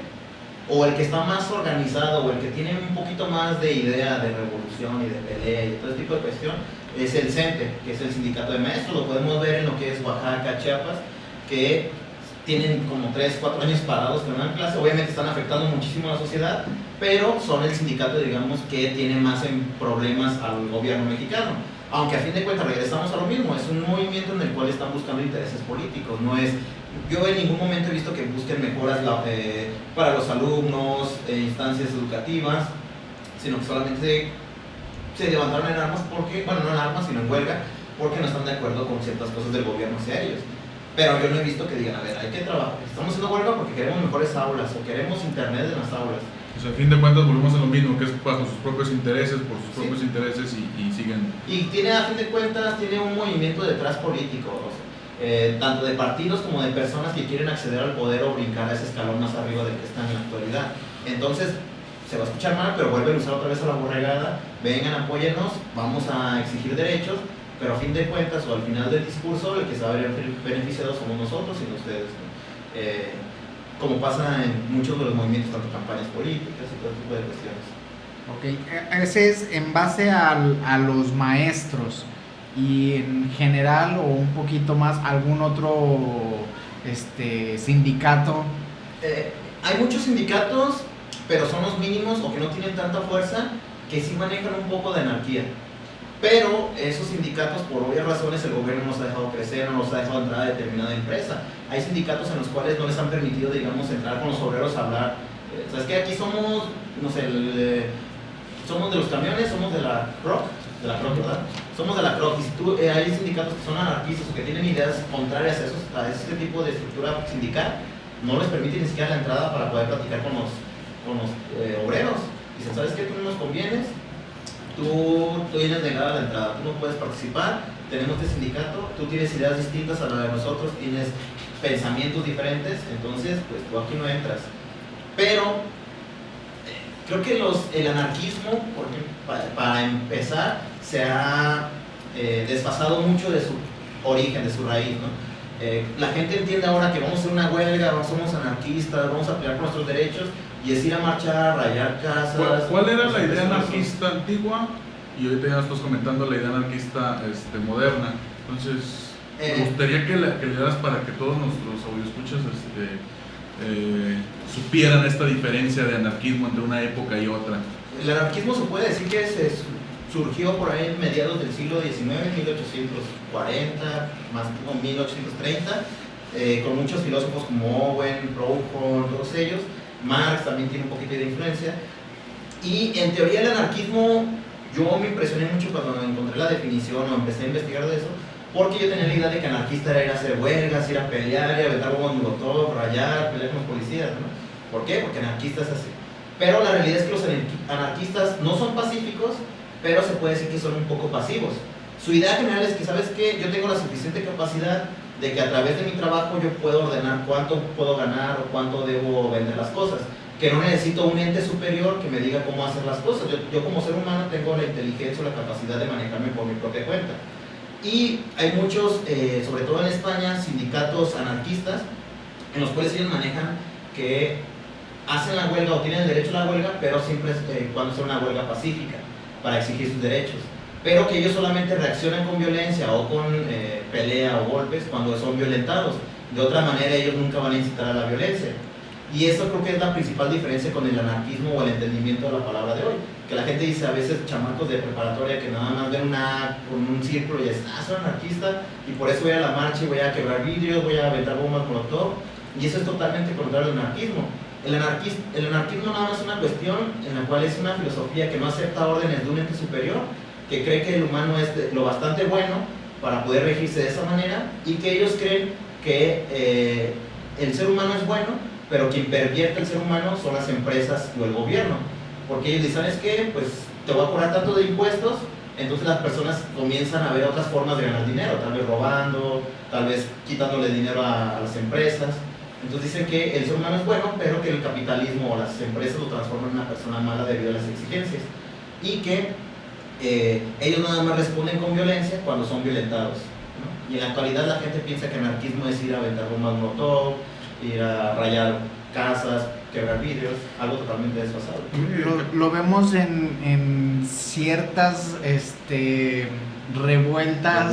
o el que está más organizado, o el que tiene un poquito más de idea de revolución y de pelea y todo ese tipo de cuestión, es el CENTE, que es el sindicato de maestros. Lo podemos ver en lo que es Oaxaca, Chiapas, que tienen como 3, 4 años parados que no dan clase. Obviamente están afectando muchísimo a la sociedad, pero son el sindicato, digamos, que tiene más en problemas al gobierno mexicano. Aunque a fin de cuentas regresamos a lo mismo, es un movimiento en el cual están buscando intereses políticos. No es, yo en ningún momento he visto que busquen mejoras para los alumnos, instancias educativas, sino que solamente se levantaron en armas porque, bueno, no en armas, sino en huelga, porque no están de acuerdo con ciertas cosas del gobierno hacia ellos. Pero yo no he visto que digan, a ver, hay que trabajar, estamos haciendo huelga porque queremos mejores aulas o queremos internet en las aulas. Pues a fin de cuentas volvemos a lo mismo, que es bajo sus propios intereses, por sus propios intereses y siguen. Y tiene, a fin de cuentas, tiene un movimiento detrás político, o sea, tanto de partidos como de personas que quieren acceder al poder o brincar a ese escalón más arriba del que están en la actualidad. Entonces, se va a escuchar mal, pero vuelven a usar otra vez a la borregada, vengan, apóyennos, vamos a exigir derechos, pero a fin de cuentas o al final del discurso el que se va a ver beneficiado somos nosotros y no ustedes, ¿no? Como pasa en muchos de los movimientos, tanto campañas políticas y todo tipo de cuestiones. Ok, ese es en base a los maestros y en general o un poquito más algún otro sindicato. Hay muchos sindicatos, pero son los mínimos o que no tienen tanta fuerza, que sí manejan un poco de anarquía. Pero esos sindicatos, por obvias razones, el gobierno nos ha dejado crecer, no nos ha dejado entrar a determinada empresa. Hay sindicatos en los cuales no les han permitido, digamos, entrar con los obreros a hablar. ¿Sabes qué? Aquí somos, no sé, somos de los camiones, somos de la CROC, ¿verdad? Somos de la CROC. Y si tú, hay sindicatos que son anarquistas o que tienen ideas contrarias a ese tipo de estructura sindical, no les permite ni siquiera la entrada para poder platicar con los obreros. Dicen, ¿sabes qué? Tú no nos convienes. Tú tienes negada la entrada, tú no puedes participar, tenemos este sindicato, tú tienes ideas distintas a la de nosotros, tienes pensamientos diferentes, entonces pues tú aquí no entras. Pero creo que el anarquismo, porque para empezar, se ha desfasado mucho de su origen, de su raíz, ¿no? La gente entiende ahora que vamos a hacer una huelga, somos anarquistas, vamos a pelear por nuestros derechos, y es ir a marchar, rayar casas. ¿Cuál era la idea anarquista antigua? Y ahorita ya estás comentando la idea anarquista moderna. Entonces, me gustaría que le dieras para que todos nuestros audioescuchas supieran esta diferencia de anarquismo entre una época y otra. El anarquismo se puede decir que surgió por ahí en mediados del siglo XIX, 1840, más o 1830, con muchos filósofos como Owen, Proudhon, todos ellos. Marx también tiene un poquito de influencia. Y en teoría el anarquismo, yo me impresioné mucho cuando encontré la definición o empecé a investigar de eso, porque yo tenía la idea de que anarquista era ir a hacer huelgas, ir a pelear, ir a aventar bombas molotov, rayar, pelear con los policías, ¿no? ¿Por qué? Porque anarquista es así. Pero la realidad es que los anarquistas no son pacíficos, pero se puede decir que son un poco pasivos. Su idea general es que, ¿sabes qué? Yo tengo la suficiente capacidad de que a través de mi trabajo yo puedo ordenar cuánto puedo ganar o cuánto debo vender las cosas, que no necesito un ente superior que me diga cómo hacer las cosas. Yo como ser humano tengo la inteligencia o la capacidad de manejarme por mi propia cuenta. Y hay muchos, sobre todo en España, sindicatos anarquistas en los cuales ellos manejan que hacen la huelga o tienen el derecho a la huelga, pero siempre cuando sea una huelga pacífica para exigir sus derechos, pero que ellos solamente reaccionan con violencia o con pelea o golpes cuando son violentados. De otra manera ellos nunca van a incitar a la violencia. Y eso creo que es la principal diferencia con el anarquismo o el entendimiento de la palabra de hoy. Que la gente dice a veces, chamacos de preparatoria, que nada más ven con un círculo y dicen, soy anarquista y por eso voy a la marcha y voy a quebrar vidrios, voy a aventar bombas molotov. Y eso es totalmente contrario al anarquismo. El anarquismo nada más es una cuestión en la cual es una filosofía que no acepta órdenes de un ente superior, que cree que el humano es lo bastante bueno para poder regirse de esa manera, y que ellos creen que el ser humano es bueno, pero quien pervierte el ser humano son las empresas o el gobierno, porque ellos dicen, ¿sabes qué? Pues te voy a cobrar tanto de impuestos, entonces las personas comienzan a ver otras formas de ganar dinero, tal vez robando, tal vez quitándole dinero a las empresas. Entonces dicen que el ser humano es bueno, pero que el capitalismo o las empresas lo transforman en una persona mala debido a las exigencias, y que ellos nada más responden con violencia cuando son violentados, ¿no? Y en la actualidad la gente piensa que anarquismo es ir a aventar bombas molotov, ir a rayar casas, quebrar vidrios, algo totalmente desfasado. Lo vemos en ciertas revueltas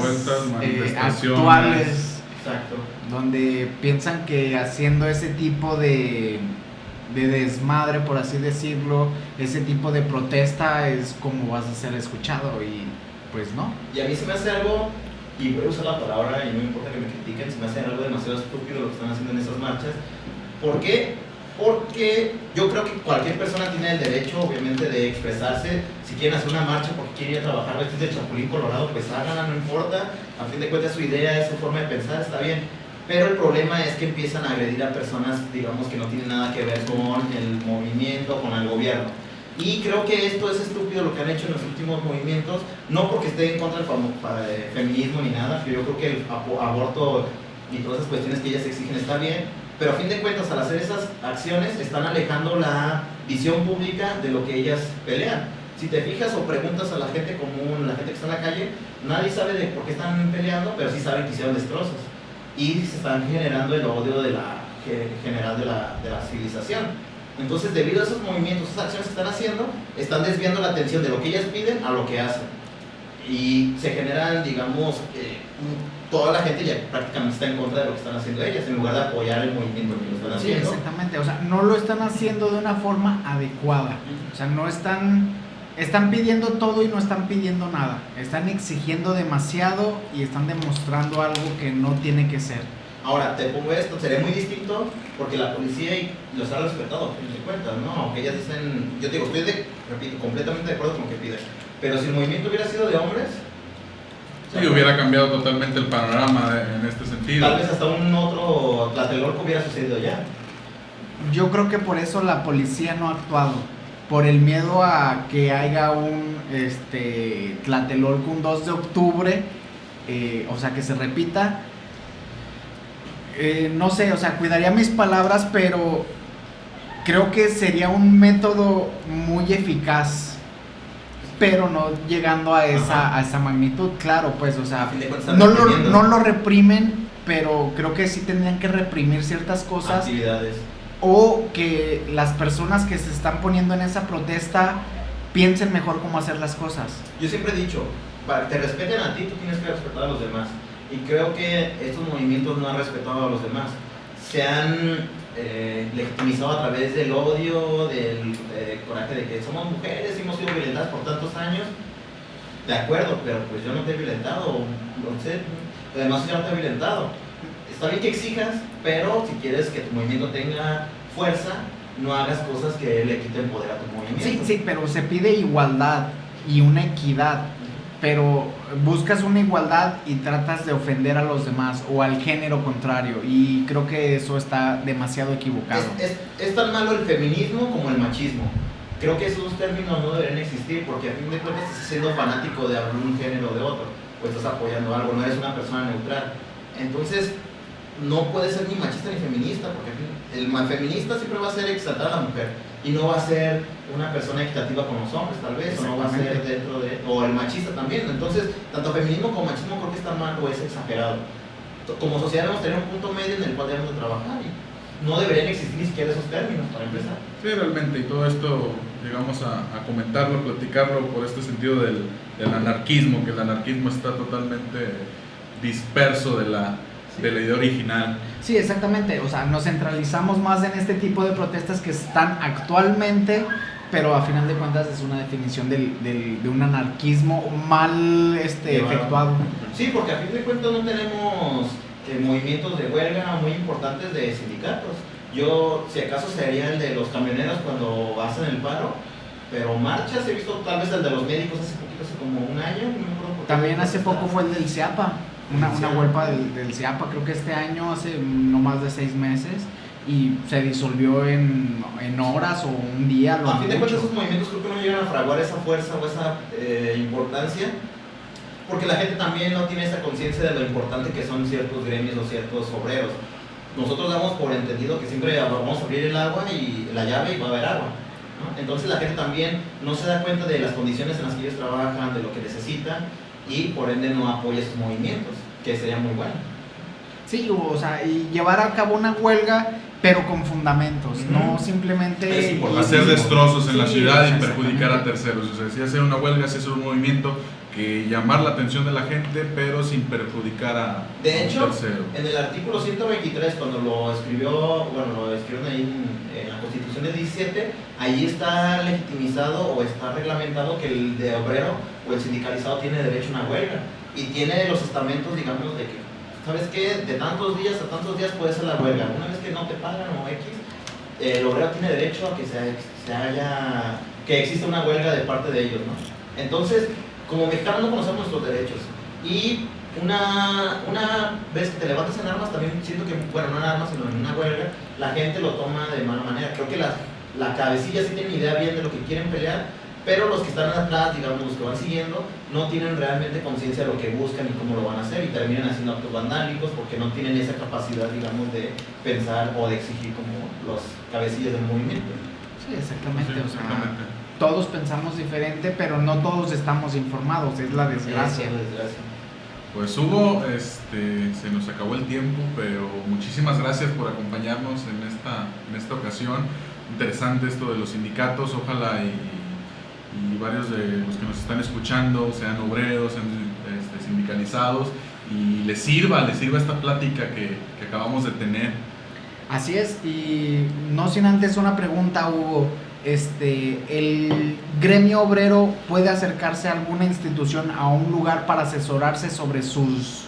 manifestaciones actuales. Exacto. Donde piensan que haciendo ese tipo de desmadre, por así decirlo, ese tipo de protesta es como vas a ser escuchado, y pues no. Y a mí se me hace algo, y voy a usar la palabra y no me importa que me critiquen, se me hace algo demasiado estúpido lo que están haciendo en esas marchas. ¿Por qué? Porque yo creo que cualquier persona tiene el derecho, obviamente, de expresarse. Si quieren hacer una marcha porque quieren ir a trabajar vestidos de chapulín colorado, pues háganla, no importa. A fin de cuentas su idea, es su forma de pensar, está bien. Pero el problema es que empiezan a agredir a personas, digamos, que no tienen nada que ver con el movimiento, con el gobierno. Y creo que esto es estúpido lo que han hecho en los últimos movimientos, no porque esté en contra del feminismo ni nada, pero yo creo que el aborto y todas esas cuestiones que ellas exigen está bien, pero a fin de cuentas al hacer esas acciones están alejando la visión pública de lo que ellas pelean. Si te fijas o preguntas a la gente común, la gente que está en la calle, nadie sabe de por qué están peleando, pero sí saben que hicieron destrozos. Y se están generando el odio general de la civilización. Entonces, debido a esos movimientos, esas acciones que están haciendo, están desviando la atención de lo que ellas piden a lo que hacen. Y se generan, digamos, toda la gente ya prácticamente está en contra de lo que están haciendo ellas, en lugar de apoyar el movimiento que lo están haciendo. Sí, exactamente. O sea, no lo están haciendo de una forma adecuada. O sea, no están pidiendo todo y no están pidiendo nada. Están exigiendo demasiado y están demostrando algo que no tiene que ser. Ahora, te pongo esto, sería muy distinto porque la policía los ha respetado, a fin de cuentas, ¿no? Aunque ellas dicen, yo te digo, repito, completamente de acuerdo con lo que piden. Pero si el movimiento hubiera sido de hombres... Sí, hubiera cambiado totalmente el panorama en este sentido. Tal vez hasta un otro Tlatelolco hubiera sucedido ya. Yo creo que por eso la policía no ha actuado. Por el miedo a que haya un Tlatelolco un 2 de octubre, o sea, que se repita. No sé, o sea, cuidaría mis palabras, pero creo que sería un método muy eficaz, pero no llegando a esa magnitud, claro, pues, o sea, no lo reprimen, pero creo que sí tendrían que reprimir ciertas cosas. Actividades. O que las personas que se están poniendo en esa protesta piensen mejor cómo hacer las cosas. Yo siempre he dicho, para que te respeten a ti, tú tienes que respetar a los demás. Y creo que estos movimientos no han respetado a los demás. Se han legitimizado a través del odio, del coraje de que somos mujeres y hemos sido violentadas por tantos años. De acuerdo, pero pues yo no te he violentado, no sé, además yo no te he violentado. Está bien que exijas, pero si quieres que tu movimiento tenga fuerza, no hagas cosas que le quiten poder a tu movimiento. Sí, pero se pide igualdad y una equidad, pero buscas una igualdad y tratas de ofender a los demás o al género contrario, y creo que eso está demasiado equivocado. Es tan malo el feminismo como el machismo. Creo que esos dos términos no deberían existir, porque a fin de cuentas estás siendo fanático de algún género o de otro, o estás apoyando algo, no eres una persona neutral. Entonces, no puede ser ni machista ni feminista, porque el feminista siempre va a ser exaltar a la mujer y no va a ser una persona equitativa con los hombres, tal vez, o no va a ser dentro de, o el machista también. Entonces, tanto feminismo como machismo creo que está mal o es exagerado. Como sociedad debemos tener un punto medio en el cual debemos de trabajar, y no deberían existir ni siquiera esos términos para empezar. Sí, realmente, y todo esto, digamos, a comentarlo, platicarlo por este sentido del anarquismo, que el anarquismo está totalmente disperso de la idea original. Sí, exactamente, o sea, nos centralizamos más en este tipo de protestas que están actualmente, pero a final de cuentas es una definición de un anarquismo mal efectuado. Sí, porque a fin de cuentas no tenemos movimientos de huelga muy importantes de sindicatos. Yo, si acaso, sería el de los camioneros cuando hacen el paro, pero marchas he visto, tal vez el de los médicos hace poquito, hace como un año, no me acuerdo. También hace poco fue el del CIAPA. Una huelga del CIAPA, creo que este año, hace no más de 6 meses, y se disolvió en horas o un día. A fin de cuentas, esos movimientos creo que no llegan a fraguar esa fuerza o esa importancia, porque la gente también no tiene esa conciencia de lo importante que son ciertos gremios o ciertos obreros. Nosotros damos por entendido que siempre vamos a abrir el agua y la llave y va a haber agua, ¿no? Entonces la gente también no se da cuenta de las condiciones en las que ellos trabajan, de lo que necesitan, y por ende no apoya sus movimientos, que sería muy bueno. Sí, o sea, y llevar a cabo una huelga, pero con fundamentos, no simplemente hacer destrozos en la ciudad y perjudicar a terceros. O sea, si hacer una huelga, si hacer un movimiento, que llamar la atención de la gente, pero sin perjudicar a de hecho, un tercero. En el artículo 123, cuando lo escribieron ahí en la Constitución del 17, ahí está legitimizado o está reglamentado que el de obrero o el sindicalizado tiene derecho a una huelga, y tiene los estamentos, digamos, de que, ¿sabes qué? De tantos días a tantos días puede ser la huelga. Una vez que no te pagan o X, el obrero tiene derecho a que exista una huelga de parte de ellos, ¿no? Entonces, como mexicanos no conocemos nuestros derechos, y una vez que te levantas en armas, también siento que, bueno, no en armas, sino en una huelga, la gente lo toma de mala manera. Creo que la cabecilla sí tiene idea bien de lo que quieren pelear, pero los que están atrás, digamos, los que van siguiendo, no tienen realmente conciencia de lo que buscan y cómo lo van a hacer, y terminan haciendo actos vandálicos porque no tienen esa capacidad, digamos, de pensar o de exigir como los cabecillas del movimiento. Sí, exactamente, Sí, exactamente. todos pensamos diferente, pero no todos estamos informados, es la desgracia. Eso es desgracia. Pues Hugo, se nos acabó el tiempo, pero muchísimas gracias por acompañarnos en esta ocasión. Interesante esto de los sindicatos, ojalá y varios de los que nos están escuchando sean obreros, sean sindicalizados y les sirva esta plática que acabamos de tener. Así es, y no sin antes una pregunta, Hugo. ¿El gremio obrero puede acercarse a alguna institución, a un lugar para asesorarse sobre sus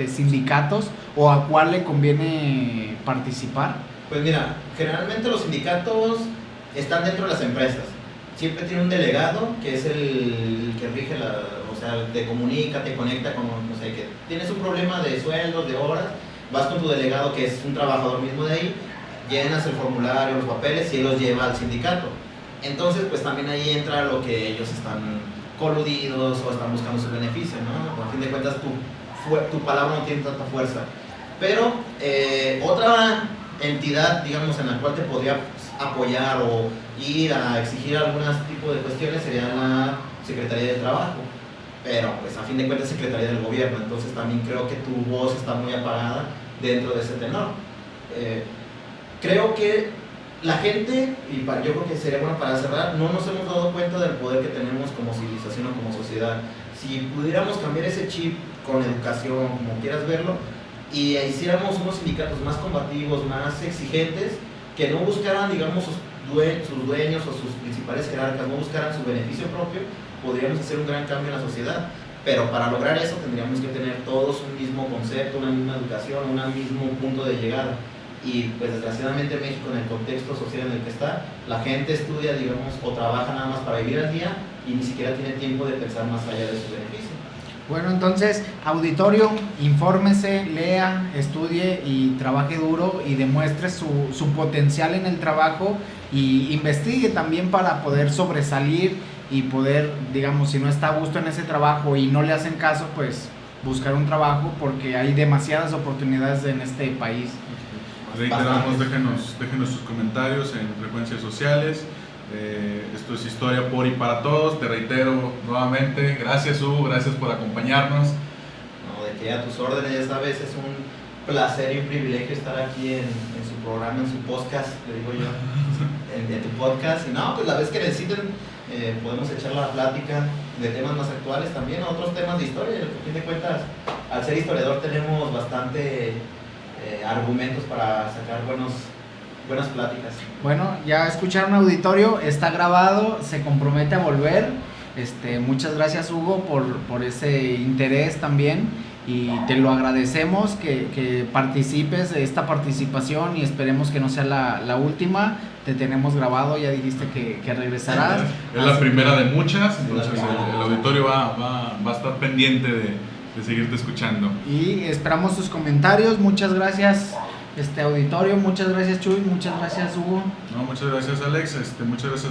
sindicatos, o a cuál le conviene participar? Pues mira, generalmente los sindicatos están dentro de las empresas. Siempre tiene un delegado que es el que rige o sea, te comunica, te conecta con, no sé, que tienes un problema de sueldos, de horas, vas con tu delegado que es un trabajador mismo de ahí, llenas el formulario, los papeles y él los lleva al sindicato. Entonces, pues también ahí entra lo que ellos están coludidos o están buscando su beneficio, ¿no? A fin de cuentas, tu palabra no tiene tanta fuerza. Pero otra entidad, digamos, en la cual te podría apoyar o ir a exigir algún tipo de cuestiones sería la Secretaría de Trabajo. Pero, pues, a fin de cuentas, Secretaría del Gobierno. Entonces, también creo que tu voz está muy apagada dentro de ese tenor. Creo que la gente, y yo creo que sería bueno para cerrar, no nos hemos dado cuenta del poder que tenemos como civilización o como sociedad. Si pudiéramos cambiar ese chip con educación, como quieras verlo, y hiciéramos unos sindicatos más combativos, más exigentes, que no buscaran, digamos, sus dueños o sus principales jerarcas, no buscaran su beneficio propio, podríamos hacer un gran cambio en la sociedad. Pero para lograr eso tendríamos que tener todos un mismo concepto, una misma educación, un mismo punto de llegada. Y pues desgraciadamente México, en el contexto social en el que está, la gente estudia, digamos, o trabaja nada más para vivir al día y ni siquiera tiene tiempo de pensar más allá de su beneficio. Bueno, entonces, auditorio, infórmese, lea, estudie y trabaje duro y demuestre su potencial en el trabajo, y investigue también para poder sobresalir y poder, digamos, si no está a gusto en ese trabajo y no le hacen caso, pues buscar un trabajo, porque hay demasiadas oportunidades en este país. Reiteramos, déjenos sus comentarios en frecuencias sociales. Esto es Historia por y para todos. Te reitero nuevamente, gracias Hugo, gracias por acompañarnos. No, de que a tus órdenes, ya sabes, es un placer y un privilegio estar aquí en su programa, en su podcast, le digo yo, en tu podcast. Y no, pues la vez que necesiten, podemos echar la plática de temas más actuales también, otros temas de historia. A fin de cuentas, al ser historiador tenemos bastante argumentos para sacar buenas pláticas. Bueno, ya escucharon, auditorio, está grabado, se compromete a volver. Muchas gracias, Hugo, por ese interés también, y te lo agradecemos que participes de esta participación, y esperemos que no sea la última. Te tenemos grabado, ya dijiste que regresarás. Es la primera de muchas, entonces el auditorio va a estar pendiente de seguirte escuchando. Y esperamos tus comentarios. Muchas gracias, auditorio, muchas gracias, Chuy, muchas gracias, Hugo. No, muchas gracias, Alex, muchas gracias